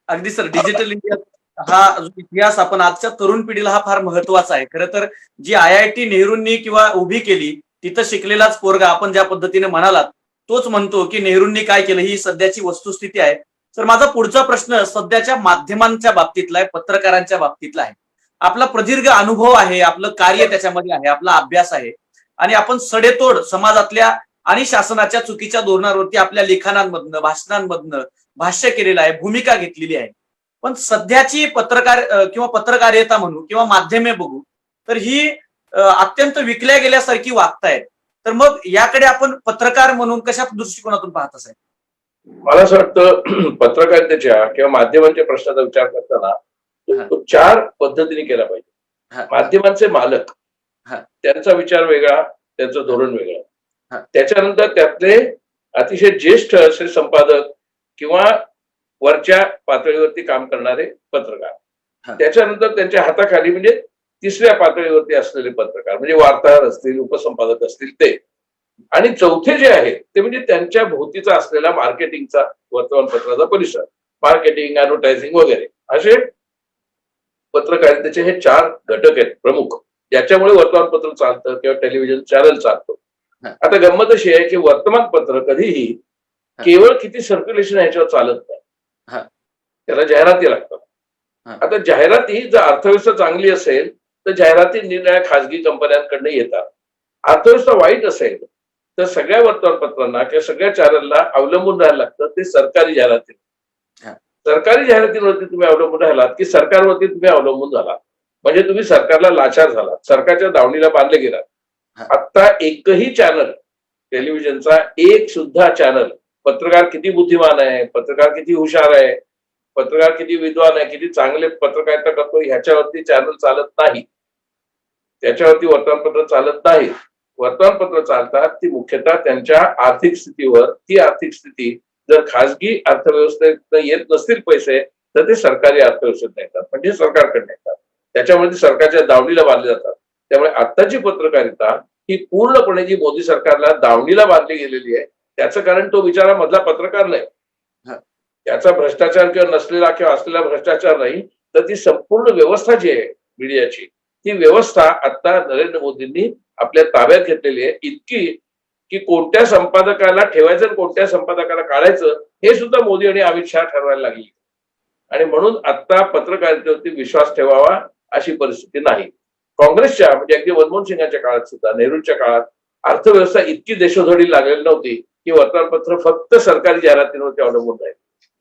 अगदी सर, डिजिटल इंडिया हा जो इतिहास आपण आजच्या तरुण पिढीला हा फार महत्वाचा आहे. खरं तर जी IIT नेहरूंनी किंवा उभी केली तिथं शिकलेलाच पोरगा आपण ज्या पद्धतीने म्हणालात तोच म्हणतो की नेहरूंनी काय केलं ही सध्याची वस्तुस्थिती आहे. तर माझा पुढचा प्रश्न सध्याच्या माध्यमांच्या बाबतीतला आहे, पत्रकारांच्या बाबतीतला आहे. आपला प्रदीर्घ अनुभव आहे, आपलं कार्य त्याच्यामध्ये आहे, आपला अभ्यास आहे आणि आपण सडेतोड समाजातल्या आणि शासनाच्या चुकीच्या धोरणावरती आपल्या लिखाणांमधनं, भाषणांमधनं भाष्य केलेलं आहे, भूमिका घेतलेली आहे. पण सध्याची पत्रकार किंवा पत्रकारिता म्हणू किंवा माध्यमे बघू तर ही अत्यंत विकल्या गेल्यासारखी वागतायत. तर मग याकडे आपण पत्रकार म्हणून कशा दृष्टिकोनातून पाहत असाल? मला असं वाटतं पत्रकारितेच्या किंवा माध्यमांच्या प्रश्नाचा विचार करताना तो चार पद्धतीने केला पाहिजे. माध्यमांचे मालक, त्यांचा विचार वेगळा, त्यांचं धोरण वेगळं. त्याच्यानंतर त्यातले अतिशय ज्येष्ठ असे संपादक किंवा वरच्या पातळीवरती काम करणारे पत्रकार, त्याच्यानंतर त्यांच्या हाताखाली म्हणजे तिसऱ्या पातळीवरती असलेले पत्रकार म्हणजे वार्ताहर असतील, उपसंपादक असतील ते, आणि चौथे जे आहेत ते म्हणजे त्यांच्या भोवतीचा असलेला मार्केटिंगचा, वर्तमानपत्राचा परिसर, मार्केटिंग, ऍडव्हर्टायझिंग वगैरे असे पत्रकारितेचे हे चार घटक आहेत प्रमुख, ज्याच्यामुळे वर्तमानपत्र चालतं किंवा टेलिव्हिजन चॅनल चालतो. आता गंमत अशी आहे की वर्तमानपत्र कधीही केवळ किती सर्क्युलेशन ह्याच्यावर चालत नाही, त्याला जाहिराती लागतात. आता जाहिराती जर अर्थव्यवस्था चांगली असेल तर जाहिराती निरनिराळ्या खासगी कंपन्यांकडनं येतात. अर्थव्यवस्था वाईट असेल तर सगळ्या वर्तमानपत्रांना किंवा सगळ्या चॅनलला अवलंबून राहायला लागतं ते सरकारी जाहिराती. सरकारी जाहिरातींवरती तुम्ही अवलंबून राहिलात की सरकारवरती तुम्ही अवलंबून झालात, म्हणजे तुम्ही सरकारला लाचार झालात, सरकारच्या दावणीला बांधले गेलात. आता एकही चॅनल, टेलिव्हिजनचा एक सुद्धा चॅनल, पत्रकार किती बुद्धिमान आहे, पत्रकार किती हुशार आहे, पत्रकार किती विद्वान आहे, किती चांगले पत्रकारिता करतो ह्याच्यावरती चॅनल चालत नाही, त्याच्यावरती वर्तमानपत्र चालत नाही. वर्तमानपत्र चालतात ती मुख्यतः त्यांच्या आर्थिक स्थितीवर. ती आर्थिक स्थिती जर खासगी अर्थव्यवस्थेत येत नसतील पैसे तर ते सरकारी अर्थव्यवस्थेत येतात, म्हणजे सरकारकडे येतात. त्याच्यामुळे ते सरकारच्या दावणीला बांधले जातात. त्यामुळे आत्ताची पत्रकारिता ही पूर्णपणे जी मोदी सरकारला दावणीला बांधली गेलेली आहे त्याचं कारण तो बिचारा मधला पत्रकार नाही, त्याचा भ्रष्टाचार किंवा नसलेला किंवा असलेला भ्रष्टाचार नाही, तर ती संपूर्ण व्यवस्था जी आहे मीडियाची, ती व्यवस्था आता नरेंद्र मोदींनी आपल्या ताब्यात घेतलेली आहे, इतकी की कोणत्या संपादकाला ठेवायचं आणि कोणत्या संपादकाला काढायचं हे सुद्धा मोदी आणि अमित शहा ठरवायला लागली. आणि म्हणून आता पत्रकारितेवरती विश्वास ठेवावा अशी परिस्थिती नाही. काँग्रेसच्या म्हणजे अगदी मनमोहन सिंगांच्या काळात सुद्धा, नेहरूंच्या काळात अर्थव्यवस्था इतकी देशोधडी लागलेली नव्हती की वर्तमानपत्र फक्त सरकारी जाहिरातींवरती अवलंबून राहील.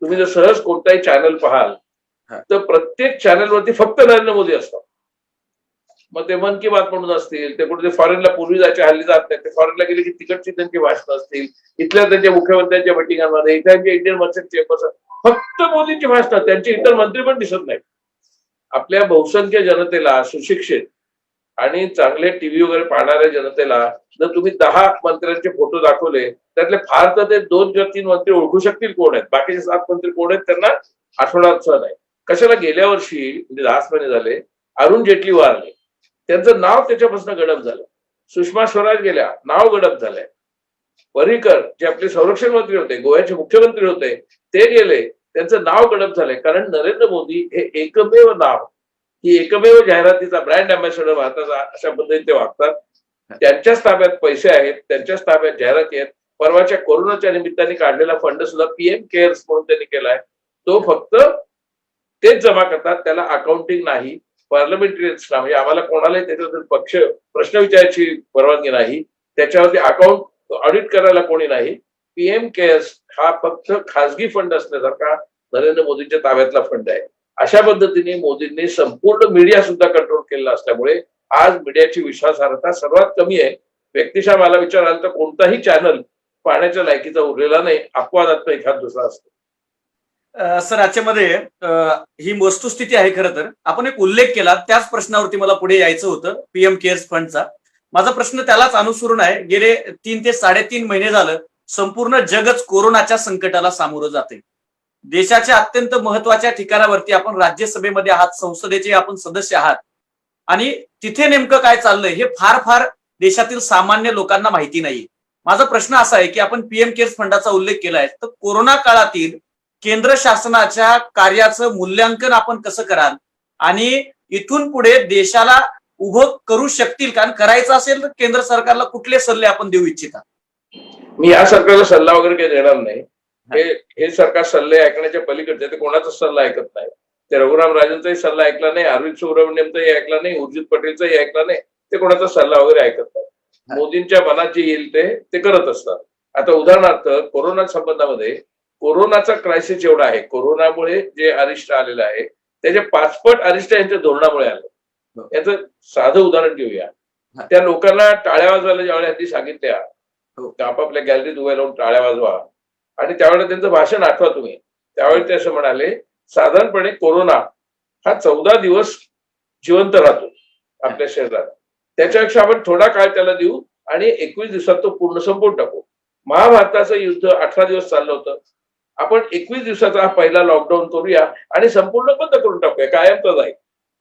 तुम्ही जर सहज कोणताही चॅनल पाहाल तर प्रत्येक चॅनलवरती फक्त नरेंद्र मोदी असतात. मग ते मन की बात म्हणून असतील, ते कुठे फॉरेनला पूर्वी जायचे, हल्ली जात नाही, ते फॉरेनला गेले की तिकडची त्यांची भाषणं असतील, इथल्या त्यांच्या मुख्यमंत्र्यांच्या मिटिंगांमध्ये, इथल्या इंडियन मर्चंट चेंबर्स, फक्त मोदींची भाषणं, त्यांचे इतर मंत्री पण दिसत नाहीत. आपल्या बहुसंख्य जनतेला, सुशिक्षित आणि चांगले टीव्ही वगैरे पाहणाऱ्या जनतेला जर तुम्ही 10 मंत्र्यांचे फोटो दाखवले त्यातले फार तर ते 2 किंवा 3 मंत्री ओळखू शकतील कोण आहेत, बाकीचे 7 मंत्री कोण आहेत त्यांना आठवणाच नाही. कशाला गेल्या वर्षी म्हणजे 10 महिने झाले अरुण जेटली वारले, त्यांचं नाव त्याच्यापासून गडप झालं. सुषमा स्वराज गेल्या, नाव गडप झालंय. पर्रिकर जे आपले संरक्षण मंत्री होते, गोव्याचे मुख्यमंत्री होते, ते गेले, त्यांचं नाव गडप झालंय. कारण नरेंद्र मोदी हे एकमेव नाव, ही एकमेव जाहिरातीचा ब्रँड अँबॅसेडर भारताचा अशा पद्धतीने ते वागतात. त्यांच्याच ताब्यात पैसे आहेत, त्यांच्याच ताब्यात जाहिराती आहेत. परवाच्या कोरोनाच्या निमित्ताने काढलेला फंड सुद्धा PM केअर्स म्हणून त्यांनी केलाय, तो फक्त तेच जमा करतात, त्याला अकाउंटिंग नाही, पार्लमेंटरीयन्सला म्हणजे आम्हाला कोणालाही त्याच्याबद्दल पक्ष प्रश्न विचारायची परवानगी नाही, त्याच्यावरती अकाउंट ऑडिट करायला कोणी नाही. PM केअर्स हा फक्त खासगी फंड असल्यासारखा नरेंद्र मोदींच्या ताब्यातला फंड आहे. अशा पद्धतीने मोदींनी संपूर्ण मीडिया सुद्धा कंट्रोल केलेला असल्यामुळे आज मीडियाची विश्वासार्हता सर्वात कमी आहे. व्यक्तिशः मला विचाराल तर कोणताही चॅनल पाहण्याच्या लायकीचा उरलेला नाही, अपवादात्मक एखाद दुसरा असतो. सर याच्यामध्ये ही वस्तुस्थिती आहे. खरं तर आपण एक उल्लेख केला, त्याच प्रश्नावरती मला पुढे यायचं होतं, PM केअर्स फंडचा. माझा प्रश्न त्यालाच अनुसरून आहे. गेले 3 ते 3.5 महिने झालं संपूर्ण जगच कोरोनाच्या संकटाला सामोरं जाते. देशाच्या अत्यंत महत्वाच्या ठिकाणावरती आपण राज्यसभेमध्ये आहात, संसदेचे आपण सदस्य आहात, आणि तिथे नेमकं काय चाललंय हे फार फार देशातील सामान्य लोकांना माहिती नाहीये. माझा प्रश्न असा आहे की आपण PM केअर्स फंडाचा उल्लेख केलाय, तर कोरोना काळातील केंद्र शासनाच्या कार्याचं मूल्यांकन आपण कसं कराल आणि इथून पुढे देशाला उभं करू शकतील? कारण करायचं असेल तर केंद्र सरकारला कुठले सल्ले आपण देऊ इच्छिता? मी या सरकारला सल्ला वगैरे काही देणार नाही. हे सरकार सल्ले ऐकण्याच्या पलीकडचे, ते कोणाचाच सल्ला ऐकत नाही. ते रघुराम राजनचाही सल्ला ऐकला नाही, अरविंद सुब्रमण्यमचाही ऐकला नाही, उर्जित पटेलचाही ऐकला नाही. ते कोणाचा सल्ला वगैरे ऐकत नाही. मोदींच्या मनात जे येईल ते करत असतात. आता उदाहरणार्थ कोरोना संबंधामध्ये कोरोनाचा क्रायसिस एवढा आहे, कोरोनामुळे जे अरिष्ट आलेलं आहे त्याचे 5 पट अरिष्ट यांच्या धोरणामुळे आलं. याचं साधं उदाहरण घेऊया. त्या लोकांना टाळ्या वाजवायला ज्यावेळेला यांनी सांगितल्या, आपापल्या गॅलरीत उभे राहून टाळ्या वाजवा, आणि त्यावेळेला त्यांचं भाषण आठवा तुम्ही. त्यावेळी ते असं म्हणाले, साधारणपणे कोरोना हा 14 दिवस जिवंत राहतो आपल्या शरीरात, त्याच्यापेक्षा आपण थोडा काळ त्याला देऊ आणि 21 दिवसात तो पूर्ण संपवून टाकू. महाभारताचं युद्ध 18 दिवस चाललं होतं. आपण 21 दिवसाचा हा पहिला लॉकडाऊन करूया आणि संपूर्ण बंद करून टाकूया, कायमचा जाईल.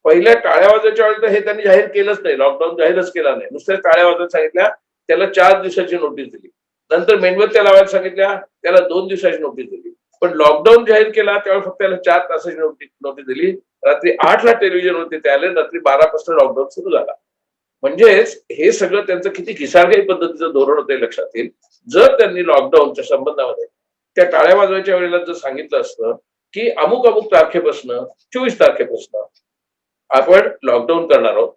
पहिल्या टाळ्या वाजवायच्या वेळेला हे त्यांनी जाहीर केलंच नाही, लॉकडाऊन जाहीरच केला नाही. नुसत्या टाळ्या वाजवायला सांगितल्या, त्याला 4 दिवसाची नोटीस दिली. नंतर मेणबत्त्या लावायला सांगितल्या, त्याला 2 दिवसाची नोटीस दिली. पण लॉकडाऊन जाहीर केला त्यावेळी फक्त त्याला 4 तासाची नोटीस दिली. रात्री 8ला टेलिव्हिजनवरती ते आले, रात्री 12 पासून लॉकडाऊन सुरू झाला. म्हणजेच हे सगळं त्यांचं किती घिसाळगाई पद्धतीचं धोरण होतं हे लक्षात येईल. जर त्यांनी लॉकडाऊनच्या संबंधामध्ये त्या टाळ्या वाजवायच्या वेळेला जर सांगितलं असतं की अमुक अमुक तारखेपासून 24 तारखेपासून आपण लॉकडाऊन करणार आहोत,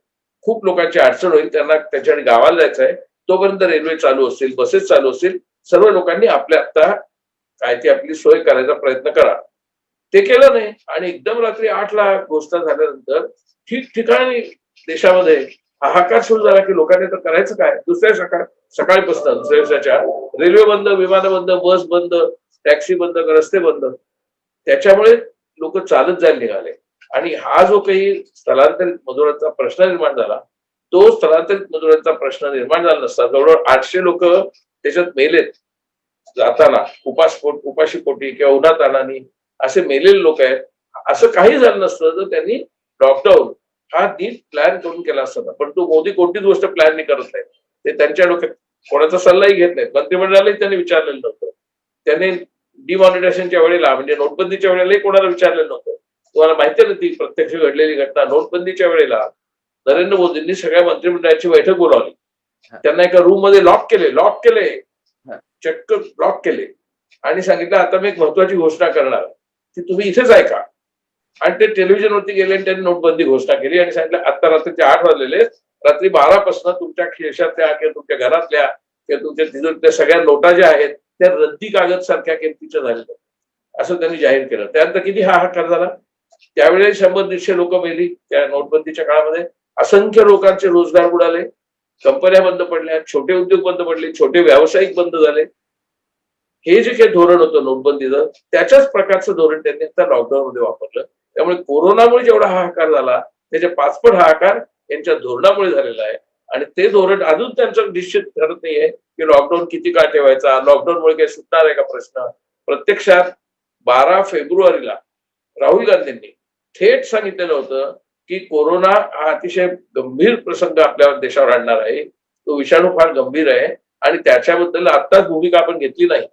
खूप लोकांची अडचण होईल, त्यांना त्याच्या गावाला जायचं आहे, तोपर्यंत रेल्वे चालू असतील, बसेस चालू असतील, सर्व लोकांनी आपल्या आता काय ती आपली सोय करायचा प्रयत्न करा. ते केलं नाही आणि एकदम रात्री 8ला घोषणा झाल्यानंतर ठिकठिकाणी देशामध्ये हाहाकार सुरू झाला की लोकांनी तर करायचं काय. दुसऱ्या सकाळपासून दुसऱ्या दिवसाच्या रेल्वे बंद, विमानं बंद, बस बंद, टॅक्सी बंद, रस्ते बंद. त्याच्यामुळे लोक चालत जायला निघाले आणि हा जो काही स्थलांतरित मजुरांचा प्रश्न निर्माण झाला, तो स्थलांतरित मजुरांचा प्रश्न निर्माण झाला नसता जवळजवळ 800 लोक त्याच्यात मेलेत जाताना, उपाशी पोटी किंवा उन्हातानानी असे मेलेले लोक आहेत. असं काही झालं नसतं तर त्यांनी लॉकडाऊन हा नीट प्लॅन करून केला असता. पण तो मोदी कोणतीच गोष्ट प्लॅन नाही करत नाही. ते त्यांच्या डोक्यात कोणाचा सल्लाही घेत नाहीत. मंत्रिमंडळालाही त्यांनी विचारलेलं नव्हतं. त्यांनी डिमॉनिटायझेशनच्या वेळेला म्हणजे नोटबंदीच्या वेळेलाही कोणाला विचारलेलं नव्हतं. तुम्हाला माहिती आहे ना ती प्रत्यक्ष घडलेली घटना. नोटबंदीच्या वेळेला नरेंद्र मोदींनी सगळ्या मंत्रिमंडळाची बैठक बोलावली, त्यांना एका रूम मध्ये लॉक केले, चक्क लॉक केले आणि सांगितलं आता मी एक महत्वाची घोषणा करणार, ती तुम्ही इथेच ऐका. आणि ते टेलिव्हिजनवरती गेले आणि त्यांनी नोटबंदी घोषणा केली आणि सांगितलं आता रात्रीचे 8 वाजलेले, रात्री 12 पासून तुमच्या खिशातल्या किंवा तुमच्या घरातल्या किंवा तुमच्या तिजोरीतल्या सगळ्या नोटा ज्या आहेत त्या रद्दी कागद सारख्या किमतीच्या झालेल्या, असं त्यांनी जाहीर केलं. त्यानंतर किती हाहाकार झाला. त्यावेळी 100-150 लोक मेली त्या नोटबंदीच्या काळामध्ये. असंख्य लोकांचे रोजगार बुडाले, कंपन्या बंद पडल्या, छोटे उद्योग बंद पडले, छोटे व्यावसायिक बंद झाले. हे जे काही धोरण होतं नोटबंदीचं, त्याच्याच प्रकारचं धोरण त्यांनी आता लॉकडाऊन मध्ये वापरलं. त्यामुळे कोरोनामुळे जेवढा हाहाकार झाला त्याचे 5 पट हाहाकार यांच्या धोरणामुळे झालेला आहे. आणि ते धोरण अजून त्यांचं निश्चित ठरत नाहीये की लॉकडाऊन किती काळ ठेवायचा, लॉकडाऊनमुळे काही सुटणार आहे का प्रश्न. प्रत्यक्षात 12 फेब्रुवारीला राहुल गांधींनी थेट सांगितलेलं होतं की कोरोना हा अतिशय गंभीर प्रसंग आपल्या देशावर आणणार आहे, तो विषाणू फार गंभीर आहे आणि त्याच्याबद्दल आत्ताच भूमिका आपण घेतली नाही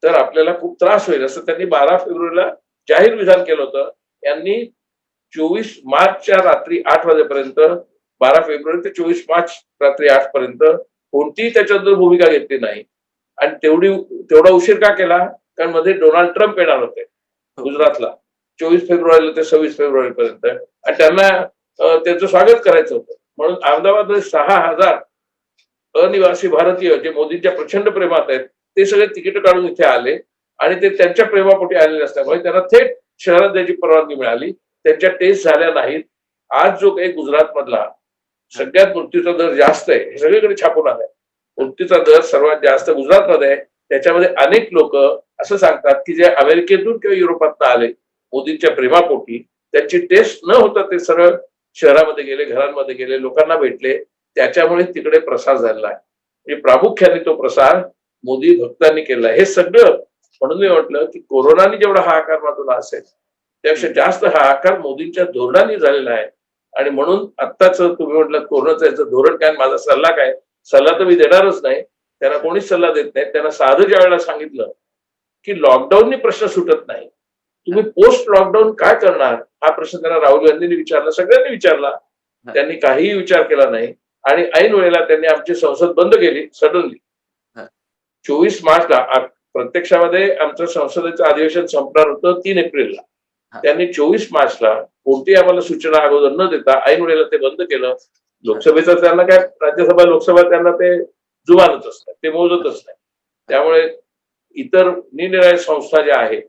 तर आपल्याला खूप त्रास होईल, असं त्यांनी 12 फेब्रुवारीला जाहीर विधान केलं होतं. यांनी 24 मार्चच्या रात्री 8 वाजेपर्यंत, 12 फेब्रुवारी ते 24 मार्च रात्री 8 पर्यंत कोणतीही त्याच्याबद्दल भूमिका घेतली नाही. आणि तेवढा उशीर का केला, कारण मध्ये डोनाल्ड ट्रम्प येणार होते गुजरातला 24 फेब्रुवारीला ते 26 फेब्रुवारी पर्यंत आणि त्यांना त्यांचं स्वागत करायचं होतं. म्हणून अहमदाबादमध्ये 6,000 अनिवासी भारतीय जे मोदींच्या प्रचंड प्रेमात आहेत ते सगळे तिकीट काढून इथे आले आणि ते त्यांच्या प्रेमापोटी आलेले असल्यामुळे त्यांना थेट शहरात जायची परवानगी मिळाली. त्यांच्या टेस्ट झाल्या नाहीत. आज जो काही गुजरात मधला सगळ्यात मृत्यूचा दर जास्त आहे, हे सगळीकडे छापून आलाय. मृत्यूचा दर सर्वात जास्त गुजरातमध्ये आहे. त्याच्यामध्ये अनेक लोक असं सांगतात की जे अमेरिकेतून किंवा युरोपातून आले मोदींच्या प्रेमापोटी, त्यांची टेस्ट न होता ते सरळ शहरामध्ये गेले, घरांमध्ये गेले, लोकांना भेटले, त्याच्यामुळे तिकडे प्रसार झालेला आहे. म्हणजे प्रामुख्याने तो प्रसार मोदी भक्तांनी केला. हे सगळं म्हणून मी म्हटलं की कोरोनाने जेवढा हाहाकार माजवला असेल त्यापेक्षा जास्त हाहाकार मोदींच्या धोरणाने झालेला आहे. आणि म्हणून आत्ताच तुम्ही म्हटलं कोरोनाचं याचं धोरण काय, माझा सल्ला काय, सल्ला तर मी देणारच नाही, त्यांना कोणीच सल्ला देत नाही. त्यांना साधं ज्या वेळेला सांगितलं की लॉकडाऊनने प्रश्न सुटत नाही, तुम्ही पोस्ट लॉकडाऊन काय करणार हा प्रश्न त्यांना राहुल गांधींनी विचारला, सगळ्यांनी विचारला. त्यांनी काहीही विचार केला नाही आणि ऐन वेळेला त्यांनी आमची संसद बंद केली सडनली. 24 मार्चला प्रत्यक्षामध्ये आमचं संसदेचं अधिवेशन संपणार होतं 3 एप्रिलला. त्यांनी 24 मार्चला कोणतीही आम्हाला सूचना अगोदर न देता ऐन वेळेला ते बंद केलं. लोकसभेचं त्यांना काय, राज्यसभा लोकसभा त्यांना ते जुमानतच नाही, ते मोजतच नाही. त्यामुळे इतर निरनिराळ्या संस्था ज्या आहेत,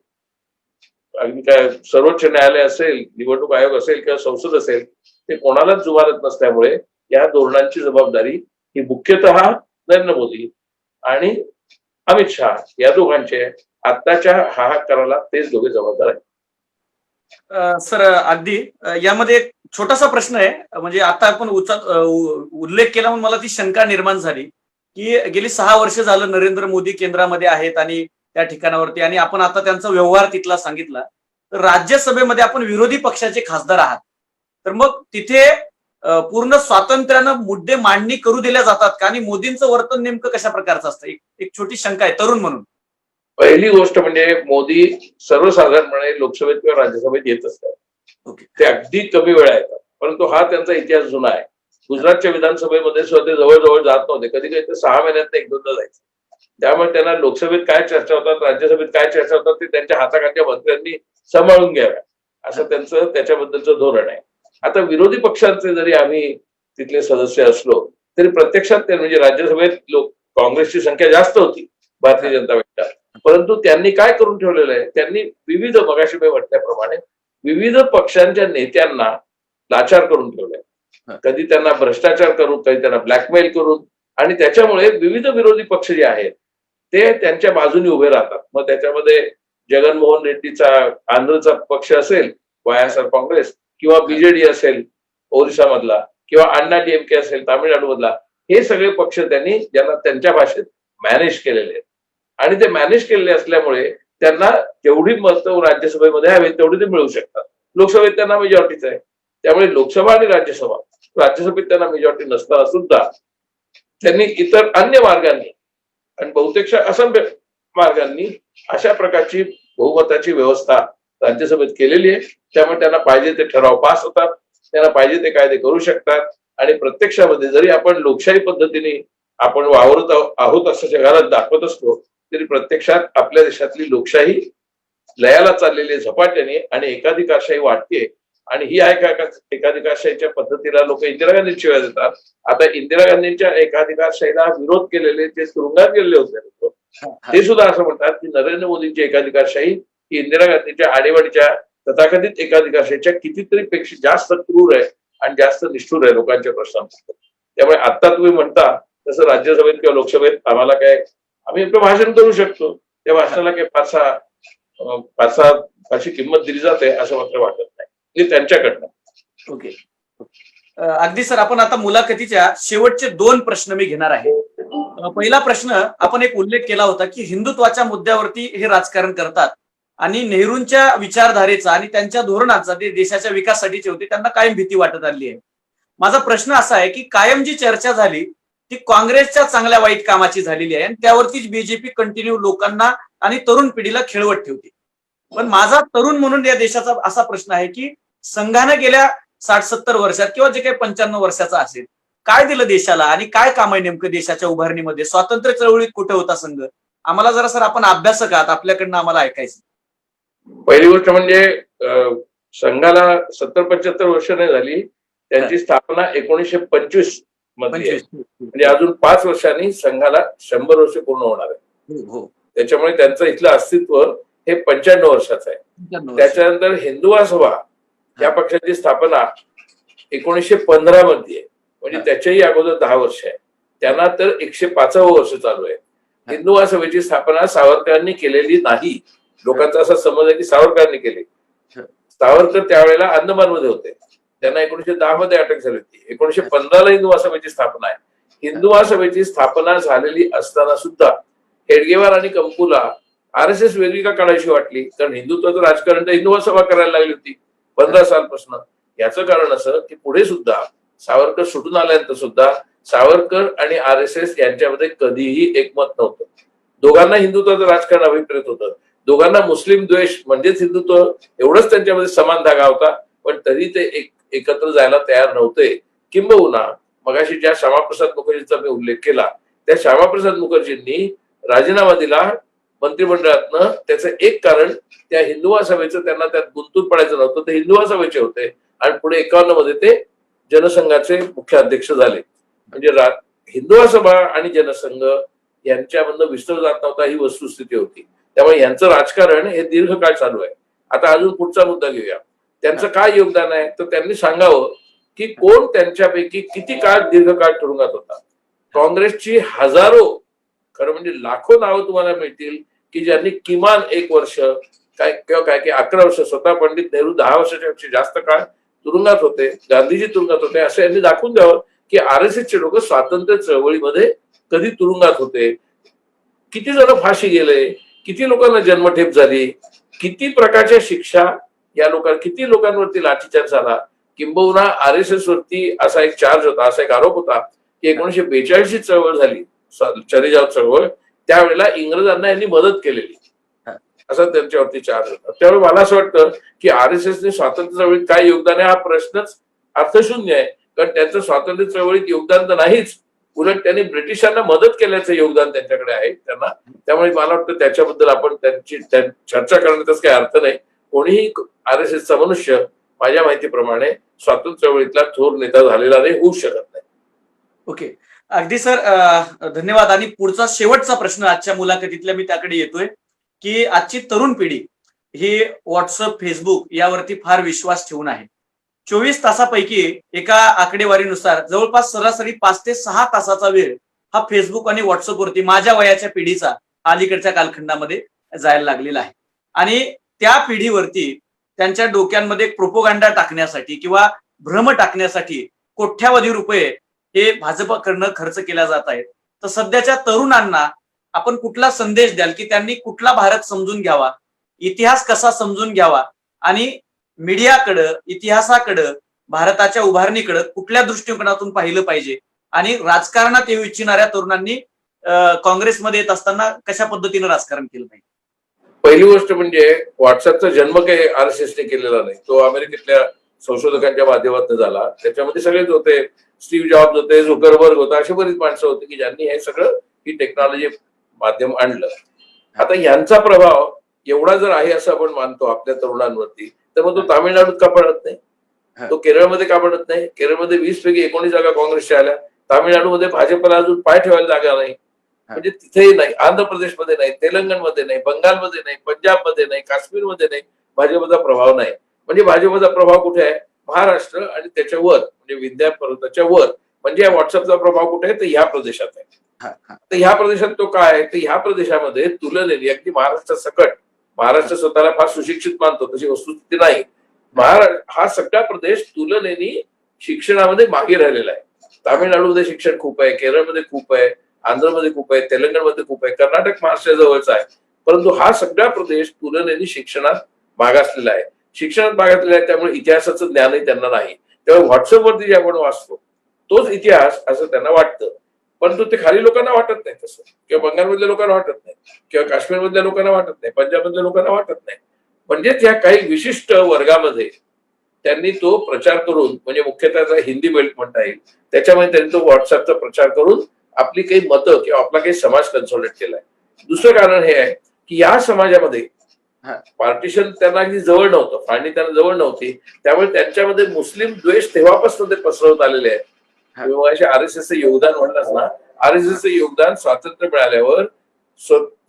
अगदी काय सर्वोच्च न्यायालय असेल, निवडणूक आयोग असेल किंवा संसद असेल, ते कोणालाच जुमानत नसल्यामुळे या धोरणांची जबाबदारी ही मुख्यतः नरेंद्र मोदी आणि अमित शहा या दोघांचे आत्ताच्या हाहाकाराला तेच दोघे जबाबदार आहेत. सर अगदी यामध्ये एक छोटासा प्रश्न आहे, म्हणजे आता आपण उल्लेख केला म्हणून मला ती शंका निर्माण झाली की गेली 6 वर्ष झालं नरेंद्र मोदी केंद्रामध्ये आहेत आणि त्या ठिकाणावरती, आणि आपण आता त्यांचा व्यवहार तिथला सांगितला, तर राज्यसभेमध्ये आपण विरोधी पक्षाचे खासदार आहात, तर मग तिथे पूर्ण स्वातंत्र्यानं मुद्दे मांडणी करू दिल्या जातात का, आणि मोदींचं वर्तन नेमकं कशा प्रकारचं असतं? एक छोटी शंका आहे तरुण म्हणून. पहिली गोष्ट म्हणजे मोदी सर्वसाधारणपणे लोकसभेत किंवा राज्यसभेत येत असतात. ते अगदी कमी वेळा येतात, परंतु हा त्यांचा इतिहास जुना आहे. गुजरातच्या विधानसभेमध्ये सुद्धा ते जवळजवळ जात नव्हते, कधी कधी ते 6 महिन्यात एक दोनदा जायचे. त्यामुळे त्यांना लोकसभेत काय चर्चा होतात, राज्यसभेत काय चर्चा होतात, ते त्यांच्या हाताखालच्या मंत्र्यांनी सांभाळून घ्याव्या, असं त्यांचं त्याच्याबद्दलचं धोरण आहे. आता विरोधी पक्षांचे जरी आम्ही तिथले सदस्य असलो तरी प्रत्यक्षात ते म्हणजे राज्यसभेत काँग्रेसची संख्या जास्त होती भारतीय जनता पक्षात, परंतु त्यांनी काय करून ठेवलेलं आहे, त्यांनी विविध, मगाशी मी म्हटल्याप्रमाणे विविध पक्षांच्या नेत्यांना लाचार करून ठेवलंय. कधी त्यांना भ्रष्टाचार करून, कधी त्यांना ब्लॅकमेल करून, आणि त्याच्यामुळे विविध विरोधी पक्ष जे आहेत ते त्यांच्या बाजूने उभे राहतात. मग त्याच्यामध्ये जगनमोहन रेड्डीचा आंध्रचा पक्ष असेल, वायएसआर काँग्रेस, किंवा बीजेडी असेल ओरिसा मधला, किंवा अण्णा डीएमके असेल तामिळनाडू मधला, हे सगळे पक्ष त्यांनी ज्यांना त्यांच्या भाषेत मॅनेज केलेले आहेत. आणि ते मॅनेज केलेले असल्यामुळे त्यांना जेवढी मतं राज्यसभेमध्ये हवी तेवढी ते मिळू शकतात. लोकसभेत त्यांना मेजॉरिटीच आहे, त्यामुळे लोकसभा आणि राज्यसभेत त्यांना मेजॉरिटी नसताना सुद्धा त्यांनी इतर अन्य मार्गांनी आणि बहुतेक असंख्य मार्गांनी अशा प्रकारची बहुमताची व्यवस्था राज्यसभेत केलेली आहे. त्यामुळे त्यांना पाहिजे ते ठराव पास होतात, त्यांना पाहिजे ते कायदे करू शकतात. आणि प्रत्यक्षामध्ये जरी आपण लोकशाही पद्धतीने आपण वावरत आहोत असं जगाला दाखवत असतो, तरी प्रत्यक्षात आपल्या देशातली लोकशाही लयाला चाललेली झपाट्याने आणि एकाधिकारशाही वाढते. आणि ही एकाधिकारशाहीच्या पद्धतीला लोक इंदिरा गांधी शिवाय देतात. आता इंदिरा गांधींच्या एकाधिकारशाहीला विरोध केलेले जे तुरुंगात गेलेले होते लोक, ते सुद्धा असं म्हणतात की नरेंद्र मोदींची एकाधिकारशाही ही इंदिरा गांधींच्या आडेवाडीच्या तथाकथित एकाधिकारशाहीच्या कितीतरी पेक्षा जास्त क्रूर आहे आणि जास्त निष्ठुर आहे लोकांच्या प्रश्नांबद्दल. त्यामुळे आता तुम्ही म्हणता तसं राज्यसभेत किंवा लोकसभेत आम्हाला काय, आम्ही आपलं भाषण करू शकतो, त्या भाषणाला काही फारशी किंमत दिली जाते असं मात्र वाटत नाही, हे त्यांच्याकडनं. ओके, अगदी सर, आपण आता मुलाखतीच्या शेवटचे 2 प्रश्न मी घेणार आहे. पहिला प्रश्न, आपण एक उल्लेख केला होता की हिंदुत्वाच्या मुद्द्यावरती हे राजकारण करतात आणि नेहरूंच्या विचारधारेचा आणि त्यांच्या धोरणाचा ते देशाच्या विकासासाठीचे होते, त्यांना कायम भीती वाटत आली आहे. माझा प्रश्न असा आहे की कायम जी चर्चा झाली ती काँग्रेसच्या चांगल्या वाईट कामाची झालेली आहे आणि त्यावरतीच बीजेपी कंटिन्यू लोकांना आणि तरुण पिढीला खेळवत ठेवते. पण माझा तरुण म्हणून या देशाचा असा प्रश्न आहे की संघानं गेल्या 60-70 वर्षात किंवा जे काही 95 वर्षाचा असेल, काय दिलं देशाला आणि काय काम आहे नेमकं देशाच्या उभारणीमध्ये? स्वातंत्र्य चळवळीत कुठे होता संघ? आम्हाला जरा सर, आपण अभ्यासक आहात, आपल्याकडनं आम्हाला ऐकायचं. पहिली गोष्ट म्हणजे संघाला 70-75 वर्ष नाही झाली, त्यांची स्थापना 1925 मध्ये, म्हणजे अजून 5 वर्षांनी संघाला 100 वर्ष पूर्ण होणार आहे. त्याच्यामुळे त्यांचं इथलं अस्तित्व हे 95 वर्षाचं आहे. त्याच्यानंतर हिंदू महासभा या पक्षाची स्थापना 1915 मध्ये, म्हणजे त्याच्याही अगोदर 10 वर्ष आहे. त्यांना तर 105वं वर्ष चालू आहे. हिंदू महासभेची स्थापना सावरकरांनी केलेली नाही. लोकांचा असा समज आहे की सावरकरांनी केली. सावरकर त्यावेळेला अंदमानमध्ये होते, त्यांना 1910 मध्ये अटक झाली होती. 1915ला हिंदू महासभेची स्थापना आहे. हिंदू महासभेची स्थापना झालेली असताना सुद्धा हेडगेवार आणि कंपूला आरएसएस वेगळी का काढायची वाटली? कारण हिंदुत्वाचं राजकारण तर हिंदू महासभा करायला लागली होती 15 सालपासून. याचं कारण असं की पुढे सुद्धा सावरकर सुटून आल्यानंतर सुद्धा सावरकर आणि आरएसएस यांच्यामध्ये कधीही एकमत नव्हतं. दोघांना हिंदुत्वाचं राजकारण अभिप्रेत होतं, दोघांना मुस्लिम द्वेष म्हणजेच हिंदुत्व एवढंच त्यांच्यामध्ये समान धागा होता, पण तरी ते एकत्र जायला तयार नव्हते. किंबहुना मगाशी ज्या श्यामाप्रसाद मुखर्जीचा मी उल्लेख केला, त्या श्यामाप्रसाद मुखर्जींनी राजीनामा दिला मंत्रिमंडळातनं. त्याचं एक कारण त्या हिंदू महासभेचं त्यांना त्यात गुंतून पडायचं नव्हतं. ते हिंदू महासभेचे होते आणि पुढे 51 मध्ये ते जनसंघाचे मुख्य अध्यक्ष झाले. म्हणजे हिंदू महासभा आणि जनसंघ यांच्यामधनं विसरला जात नव्हता, ही वस्तुस्थिती होती. त्यामुळे यांचं राजकारण हे दीर्घकाळ चालू आहे. आता अजून पुढचा मुद्दा घेऊया. त्यांचं काय योगदान आहे तर त्यांनी सांगावं की कोण त्यांच्यापैकी किती काळ दीर्घकाळ तुरुंगात होता. काँग्रेसची हजारो, खरं म्हणजे लाखो नावं तुम्हाला मिळतील की ज्यांनी किमान 1 वर्ष काय किंवा काय 11 वर्ष, स्वतः पंडित नेहरू 10 वर्षाच्या पेक्षा जास्त काळ तुरुंगात होते, गांधीजी तुरुंगात होते, असं यांनी दाखवून द्यावं की आरएसएसचे लोक स्वातंत्र्य चळवळीमध्ये कधी तुरुंगात होते, किती जण फाशी गेले, किती लोकांना जन्मठेप झाली, किती प्रकारच्या शिक्षा या किती लोकांवरती लाठीचार्ज झाला. किंबहुना आरएसएस वरती असा एक चार्ज होता, असा एक आरोप होता की 1942 ची चळवळ झाली, चले जाव चळवळ, त्यावेळेला इंग्रजांना यांनी मदत केलेली, असा त्यांच्यावरती चार्ज होता. त्यामुळे मला असं वाटतं की आरएसएसने स्वातंत्र्य चळवळीत काय योगदान आहे हा प्रश्नच अर्थशून्य आहे. कारण त्यांचं स्वातंत्र्य चळवळीत योगदान तर नाहीच, उलट त्यांनी ब्रिटिशांना मदत केल्याचं योगदान त्यांच्याकडे आहे त्यांना. त्यामुळे मला वाटतं त्याच्याबद्दल आपण त्यांची चर्चा करण्याचाच काही अर्थ नाही. कोणीही आरएसएसचा मनुष्य माझ्या माहितीप्रमाणे स्वातंत्र्य चळवळीतला थोर नेता झालेला नाही, होऊ शकत नाही. ओके, अगदी सर, धन्यवाद. आणि पुढचा शेवटचा प्रश्न आजच्या मुलाखतीतल्या मी त्याकडे येतोय की आजची तरुण पिढी ही व्हॉट्सअप, फेसबुक यावरती फार विश्वास ठेवून आहे. 24 तासापैकी एका आकडेवारीनुसार जवळपास सरासरी 5 ते 6 तासाचा वेळ हा फेसबुक आणि व्हॉट्सअपवरती माझ्या वयाच्या पिढीचा अलीकडच्या कालखंडामध्ये जायला लागलेला आहे. आणि त्या पिढीवरती त्यांच्या डोक्यांमध्ये प्रोपोगंडा टाकण्यासाठी किंवा भ्रम टाकण्यासाठी कोट्यावधी रुपये हे भाजपकडनं खर्च केला जात आहेत. तर सध्याच्या तरुणांना आपण कुठला संदेश द्याल की त्यांनी कुठला भारत समजून घ्यावा, इतिहास कसा समजून घ्यावा आणि मीडियाकडं, इतिहासाकडं, भारताच्या उभारणीकडं कुठल्या दृष्टिकोनातून पाहिलं पाहिजे आणि राजकारणात येऊ इच्छिणाऱ्या तरुणांनी काँग्रेसमध्ये येत असताना कशा पद्धतीनं राजकारण केलं पाहिजे? पहिली गोष्ट म्हणजे व्हॉट्सअपचा जन्म काही आरएसएसने केलेला नाही, तो अमेरिकेतल्या संशोधकांच्या माध्यमातून झाला. त्याच्यामध्ये सगळेच होते, स्टीव्ह जॉब्स होते, झुकरबर्ग होता, अशी बरीच माणसं होती की ज्यांनी हे सगळं ही टेक्नॉलॉजी माध्यम आणलं. आता यांचा प्रभाव एवढा जर आहे असं आपण मानतो आपल्या तरुणांवरती, तर मग तो तामिळनाडूत का पडत नाही, तो केरळमध्ये का पडत नाही? केरळमध्ये 20 पैकी 19 जागा काँग्रेसच्या आल्या, तामिळनाडूमध्ये भाजपला अजून पाय ठेवायला जागा नाही, म्हणजे तिथेही नाही, आंध्र प्रदेशमध्ये नाही, तेलंगणमध्ये नाही, बंगालमध्ये नाही, पंजाबमध्ये नाही, काश्मीरमध्ये नाही, भाजपचा प्रभाव नाही. म्हणजे भाजपचा प्रभाव कुठे आहे? महाराष्ट्र आणि त्याच्या वर, म्हणजे विंध्य पर्वताच्या वर. म्हणजे व्हॉट्सअपचा प्रभाव कुठे आहे? तर ह्या प्रदेशात आहे. तर ह्या प्रदेशात तो काय आहे? तर ह्या प्रदेशामध्ये तुलनेने अगदी महाराष्ट्र सकट, महाराष्ट्र स्वतःला फार सुशिक्षित मानतो तशी वस्तुस्थिती नाही, हा सगळा प्रदेश तुलनेने शिक्षणामध्ये मागे राहिलेला आहे. तामिळनाडूमध्ये शिक्षण खूप आहे, केरळमध्ये खूप आहे, आंध्रमध्ये खूप आहे, तेलंगणमध्ये खूप आहे, कर्नाटक महाराष्ट्रा जवळचा आहे. परंतु हा सगळा प्रदेश तुलनेने शिक्षणात मागासलेला आहे, शिक्षणात मागासलेला आहे. त्यामुळे इतिहासाचं ज्ञानही त्यांना नाही. त्यामुळे व्हॉट्सअपवरती जे आपण वाचतो तोच इतिहास असं त्यांना वाटतं, परंतु ते खाली लोकांना वाटत नाही तसं, किंवा बंगालमधल्या लोकांना वाटत नाही, किंवा काश्मीरमधल्या लोकांना वाटत नाही, पंजाबमधल्या लोकांना वाटत नाही. म्हणजे त्या काही विशिष्ट वर्गामध्ये त्यांनी तो प्रचार करून, म्हणजे मुख्यतः हिंदी बेल्ट म्हणता येईल, त्याच्यामध्ये त्यांनी तो व्हॉट्सअपचा प्रचार करून आपली काही मतं किंवा आपला काही समाज कन्सॉलिडेट केलाय. दुसरं कारण हे आहे की या समाजामध्ये पार्टिशन त्यांना अगदी जवळ नव्हतं, फाळणी त्यांना जवळ नव्हती, त्यामुळे त्यांच्यामध्ये मुस्लिम द्वेष तेव्हापासून ते पसरवत आलेले आहेत. आरएसएसचं योगदान म्हणलंच ना, आरएसएसचं योगदान स्वातंत्र्य मिळाल्यावर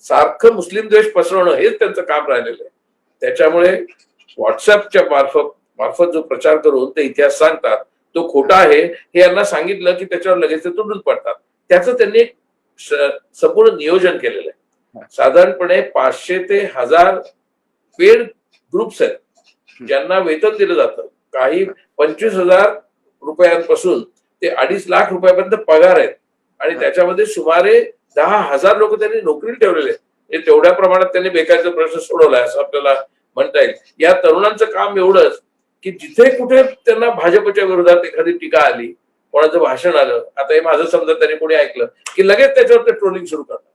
सारखं मुस्लिम द्वेष पसरवणं हेच त्यांचं काम राहिलेलं आहे. त्याच्यामुळे व्हॉट्सअपच्या मार्फत जो प्रचार करून ते इतिहास सांगतात तो खोटा आहे हे यांना सांगितलं की त्याच्यावर लगेच ते तुटून पडतात. त्याचं त्यांनी संपूर्ण नियोजन केलेलं आहे. साधारणपणे 500 ते 1000 पेड ग्रुप्स आहेत ज्यांना वेतन दिलं जातं. काही 25,000 रुपयांपासून ते 2.5 लाख रुपयापर्यंत पगार आहेत आणि त्याच्यामध्ये सुमारे 10,000 लोक त्यांनी नोकरीला ठेवलेले आहेत. तेवढ्या प्रमाणात त्यांनी बेकारीचा प्रश्न सोडवलाय असं आपल्याला म्हणता येईल. या तरुणांचं काम एवढंच की जिथे कुठे त्यांना भाजपच्या विरोधात एखादी टीका आली, कोणाचं भाषण आलं, आता हे माझं समजा त्यांनी कोणी ऐकलं की लगेच त्याच्यावर ते ट्रोलिंग सुरू करतात.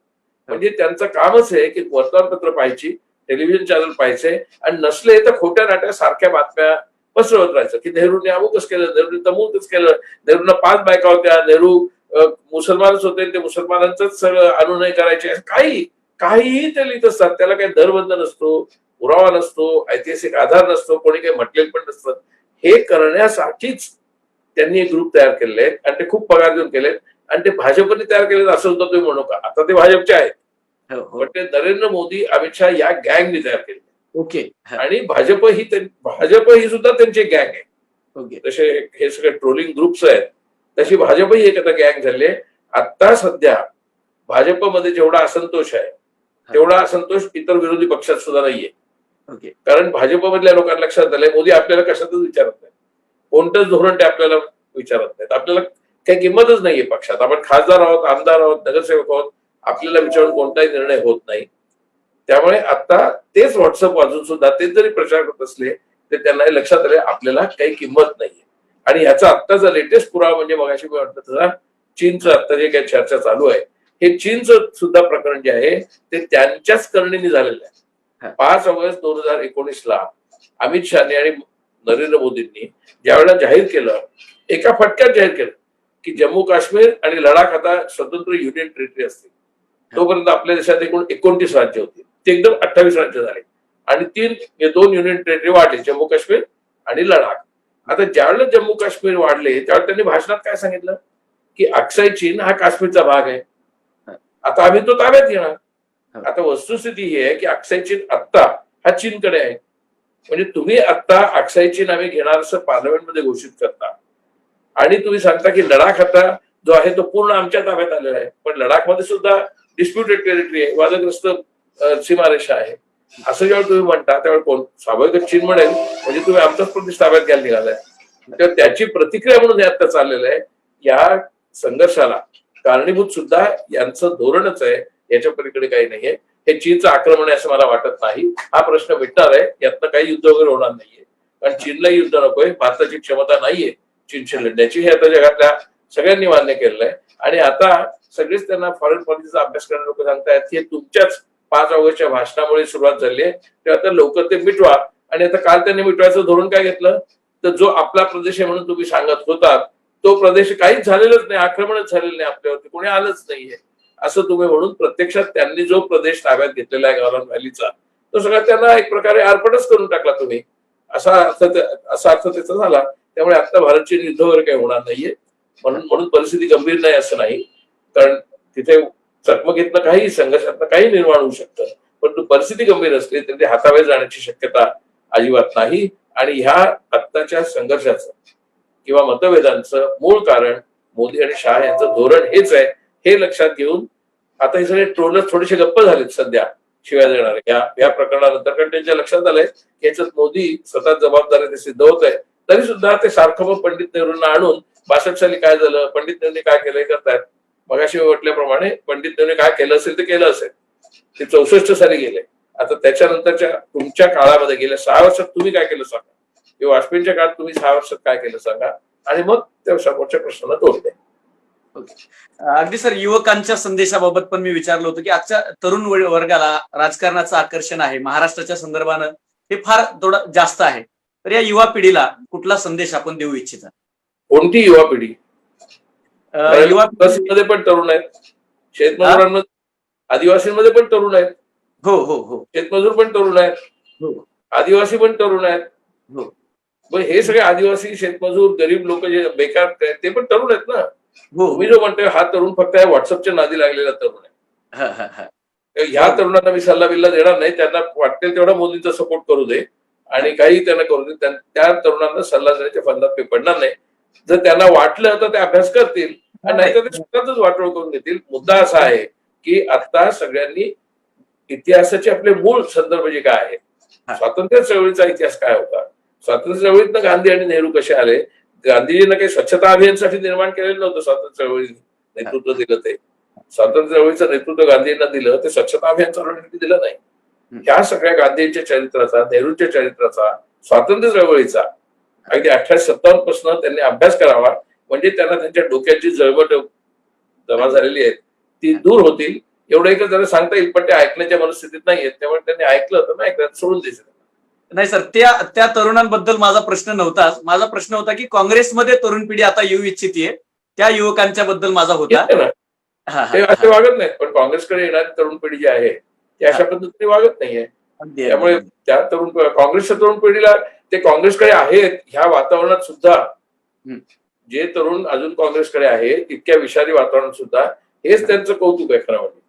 म्हणजे त्यांचं कामच आहे की वर्तमानपत्र पाहायची टेलिव्हिजन चॅनल पाहायचे आणि नसले तर खोट्या नाट्या सारख्या बातम्या पसरवत राहायचं की नेहरूने अमुकच केलं, नेहरूने तमुकच केलं, नेहरूंना 5 बायका होत्या, नेहरू मुसलमानच होते, ते मुसलमानांचंच सगळं अनुनय करायचे, काहीही ते लिहित असतात. त्याला काही दरबंध नसतो, पुरावा नसतो, ऐतिहासिक आधार नसतो, कोणी काही म्हटलेलं पण नसतं. हे करण्यासाठीच त्यांनी एक ग्रुप तयार केलेले आहेत आणि ते खूप पगार देऊन केलेत आणि ते भाजपने तयार केलेत असं सुद्धा तुम्ही म्हणू का. आता ते भाजपचे आहेत, पण ते नरेंद्र मोदी, अमित शहा या गँगनी तयार केले. ओके. आणि भाजप ही सुद्धा त्यांची गँग आहे. ओके. तसे हे सगळे ट्रोलिंग ग्रुप्स आहेत, तशी भाजपही एक आता गँग झाली आहे. आता सध्या भाजपमध्ये जेवढा असंतोष आहे तेवढा असंतोष इतर विरोधी पक्षात सुद्धा नाहीये. ओके. कारण भाजपमधल्या लोकांना लक्षात आलंय मोदी आपल्याला कशातच विचारत नाही, कोणतंच धोरण ते आपल्याला विचारत नाहीत. आपल्याला काही किंमतच नाहीये पक्षात. आपण खासदार आहोत, आमदार आहोत, नगरसेवक आहोत, आपल्याला विचारून कोणताही निर्णय होत नाही. त्यामुळे आता तेच व्हॉट्सअप वाजून सुद्धा तेच जरी प्रचार करत असले तर त्यांना हे लक्षात आले आपल्याला काही किंमत नाहीये. आणि ह्याचा आत्ताचा लेटेस्ट पुरावा म्हणजे मगाशी मी म्हटलं तसा चीनचं आता जे काही चर्चा चालू आहे, हे चीनचं सुद्धा प्रकरण जे आहे ते त्यांच्याच करणीने झालेलं आहे. 5 ऑगस्ट 2019 अमित शहानी आणि नरेंद्र मोदींनी ज्यावेळेला जाहीर केलं, एका फटक्यात जाहीर केलं की जम्मू काश्मीर आणि लडाख आता स्वतंत्र युनियन टेरिटरी असतील. तोपर्यंत आपल्या देशात एकूण 29 राज्य होती, ते एकदम 28 राज्य झाले आणि 2 युनियन टेरिटरी वाढले, जम्मू काश्मीर आणि लडाख. आता ज्यावेळेला जम्मू काश्मीर वाढले त्यावेळेला त्यांनी भाषणात काय सांगितलं की अक्साई चीन हा काश्मीरचा भाग आहे, आता आम्ही तो ताब्यात घेणार. आता वस्तुस्थिती ही आहे की अक्साई चीन आत्ता हा चीनकडे आहे. म्हणजे तुम्ही आता अक्साई चीन आम्ही घेणार असं पार्लमेंटमध्ये घोषित करता आणि तुम्ही सांगता की लडाख आता जो आहे तो पूर्ण आमच्या ताब्यात आलेला आहे. पण लडाखमध्ये सुद्धा डिस्प्युटेड टेरिटरी आहे, वादग्रस्त सीमारेषा आहे. असं जेव्हा तुम्ही म्हणता त्यावेळेस कोण स्वाभाविक चीन म्हणेल म्हणजे तुम्ही आमचाच प्रदेश ताब्यात घ्यायला निघालाय. तर त्याची प्रतिक्रिया म्हणून हे आता चाललेलं आहे. या संघर्षाला कारणीभूत सुद्धा यांचं धोरणच आहे, याच्या पलीकडे काही नाहीये. हे चीनचं आक्रमण आहे असं मला वाटत नाही. हा प्रश्न मिटणार आहे, यातनं काही युद्ध वगैरे होणार नाहीये. कारण चीनलाही युद्ध नकोय, भारताची क्षमता नाहीये चीनशी लढण्याची, हे आता जगातल्या सगळ्यांनी मान्य केलेलं आहे. आणि आता सगळेच त्यांना फॉरेन पॉलिसीचा अभ्यास करणारे लोक सांगतायत की तुमच्याच 5 ऑगस्टच्या भाषणामुळे सुरुवात झाली आहे, तर आता लवकर ते मिटवा. आणि आता काल त्यांनी मिटवायचं धोरण काय घेतलं, तर जो आपला प्रदेश आहे म्हणून तुम्ही सांगत होतात तो प्रदेश काहीच झालेलंच नाही, आक्रमणच झालेलं नाही आपल्यावरती, कोणी आलंच नाहीये असं तुम्ही म्हणून प्रत्यक्षात त्यांनी जो प्रदेश ताब्यात घेतलेला आहे गॉलन व्हॅलीचा, तो सगळा त्यांना एक प्रकारे आरपटच करून टाकला तुम्ही, असा अर्थ त्याचा झाला. त्यामुळे आता भारत चीन युद्ध वगैरे काही होणार नाहीये. म्हणून परिस्थिती गंभीर नाही असं नाही, कारण तिथे चकमकीतनं काही संघर्षातनं काही निर्माण होऊ शकतं. परंतु परिस्थिती गंभीर असली तरी ते हाताबाहेर जाण्याची शक्यता अजिबात नाही. आणि ह्या आत्ताच्या संघर्षाचं किंवा मतभेदांचं मूळ कारण मोदी आणि शहा यांचं धोरण हेच आहे, हे लक्षात घेऊन आता हे सगळे ट्रोलर्स थोडेसे गप्प झालेत सध्या शिवाय देणारे या प्रकरणानंतर. कारण त्यांच्या लक्षात आलंय की याच्यात मोदी स्वतः जबाबदारी ते सिद्ध होत आहे. तरी सुद्धा ते सारखं मग पंडित नेहरूंना आणून 62 साली काय झालं, पंडित नेहरूंनी काय केलं हे करतायत. मगाशी म्हटल्याप्रमाणे पंडित नेहरूंनी काय केलं असेल ते केलं असेल. ते 64 साली गेले. आता त्याच्यानंतरच्या तुमच्या काळामध्ये गेल्या 6 वर्षात तुम्ही काय केलं सांगा, किंवा वाजपेयींच्या काळात तुम्ही 6 वर्षात काय केलं सांगा, आणि मग त्या समोरच्या प्रश्नाला तोड द्या. अगदी सर, युवकांच्या संदेशाबाबत पण मी विचारलं होतं की आजच्या तरुण वर्गाला राजकारणाचं आकर्षण आहे, महाराष्ट्राच्या संदर्भानं हे फार थोडं जास्त आहे. तर या युवा पिढीला कुठला संदेश आपण देऊ इच्छिता? कोणती युवा पिढी? युवा मध्ये पण तरुण आहेत, शेतमजुरांमध्ये, आदिवासींमध्ये पण तरुण आहेत. हो हो हो. शेतमजूर पण तरुण आहेत, आदिवासी पण तरुण आहेत. मग हे सगळे आदिवासी, शेतमजूर, गरीब लोक जे बेकार ते पण तरुण आहेत ना. मी जो म्हणतोय हा तरुण फक्त व्हॉट्सअपच्या नादी लागलेला तरुण आहे. ह्या तरुणांना मी सल्ला बिल्ला देणार नाही. त्यांना वाटेल तेवढा मोदींचा सपोर्ट करू दे आणि काही त्यांना करू दे. त्या तरुणांना सल्ला देण्याच्या फंदात मी पडणार नाही. जर त्यांना वाटलं तर ते अभ्यास करतील आणि नाही तर ते स्वतःच वाटोळ करून घेतील. मुद्दा असा आहे की आता सगळ्यांनी इतिहासाचे आपले मूळ संदर्भ जे काय आहे, स्वातंत्र्य चळवळीचा इतिहास काय होता, स्वातंत्र्य चळवळीतनं गांधी आणि नेहरू कसे आले. गांधीजींना काही स्वच्छता अभियानासाठी निर्माण केलेलं नव्हतं स्वातंत्र्य चळवळी नेतृत्व दिलं. ते स्वातंत्र्य चळवळीचं नेतृत्व गांधींना दिलं, ते स्वच्छता अभियान चालवण्यासाठी दिलं नाही. ह्या सगळ्या गांधींच्या चरित्राचा, नेहरूंच्या चरित्राचा, स्वातंत्र्य चळवळीचा अगदी 1857 पासून त्यांनी अभ्यास करावा. म्हणजे त्यांना त्यांच्या डोक्याची जळमट जमा झालेली आहे ती दूर होतील एवढं एकच जरा सांगता येईल, पण ते ऐकण्याच्या मनस्थितीत नाहीये, त्यामुळे त्यांनी ऐकलं तर नाही ऐकलं सोडून द्यायचं. नाही सर, त्या तरुणांबद्दल माझा प्रश्न नव्हताच. माझा प्रश्न होता की काँग्रेसमध्ये तरुण पिढी आता येऊ इच्छितीये, त्या युवकांच्या बद्दल माझा होता. येते ना, हा, ते हा, असे हा. वागत नाहीत, पण काँग्रेसकडे येणारी तरुण पिढी जी आहे ती अशा पद्धतीने वागत नाहीये. अगदी, त्यामुळे अगदी. त्या काँग्रेसच्या तरुण पिढीला ते काँग्रेसकडे आहेत ह्या वातावरणात सुद्धा, हम्म. जे तरुण अजून काँग्रेसकडे आहेत इतक्या विषारी वातावरणात सुद्धा हेच त्यांचं कौतुक आहे खरं म्हणजे.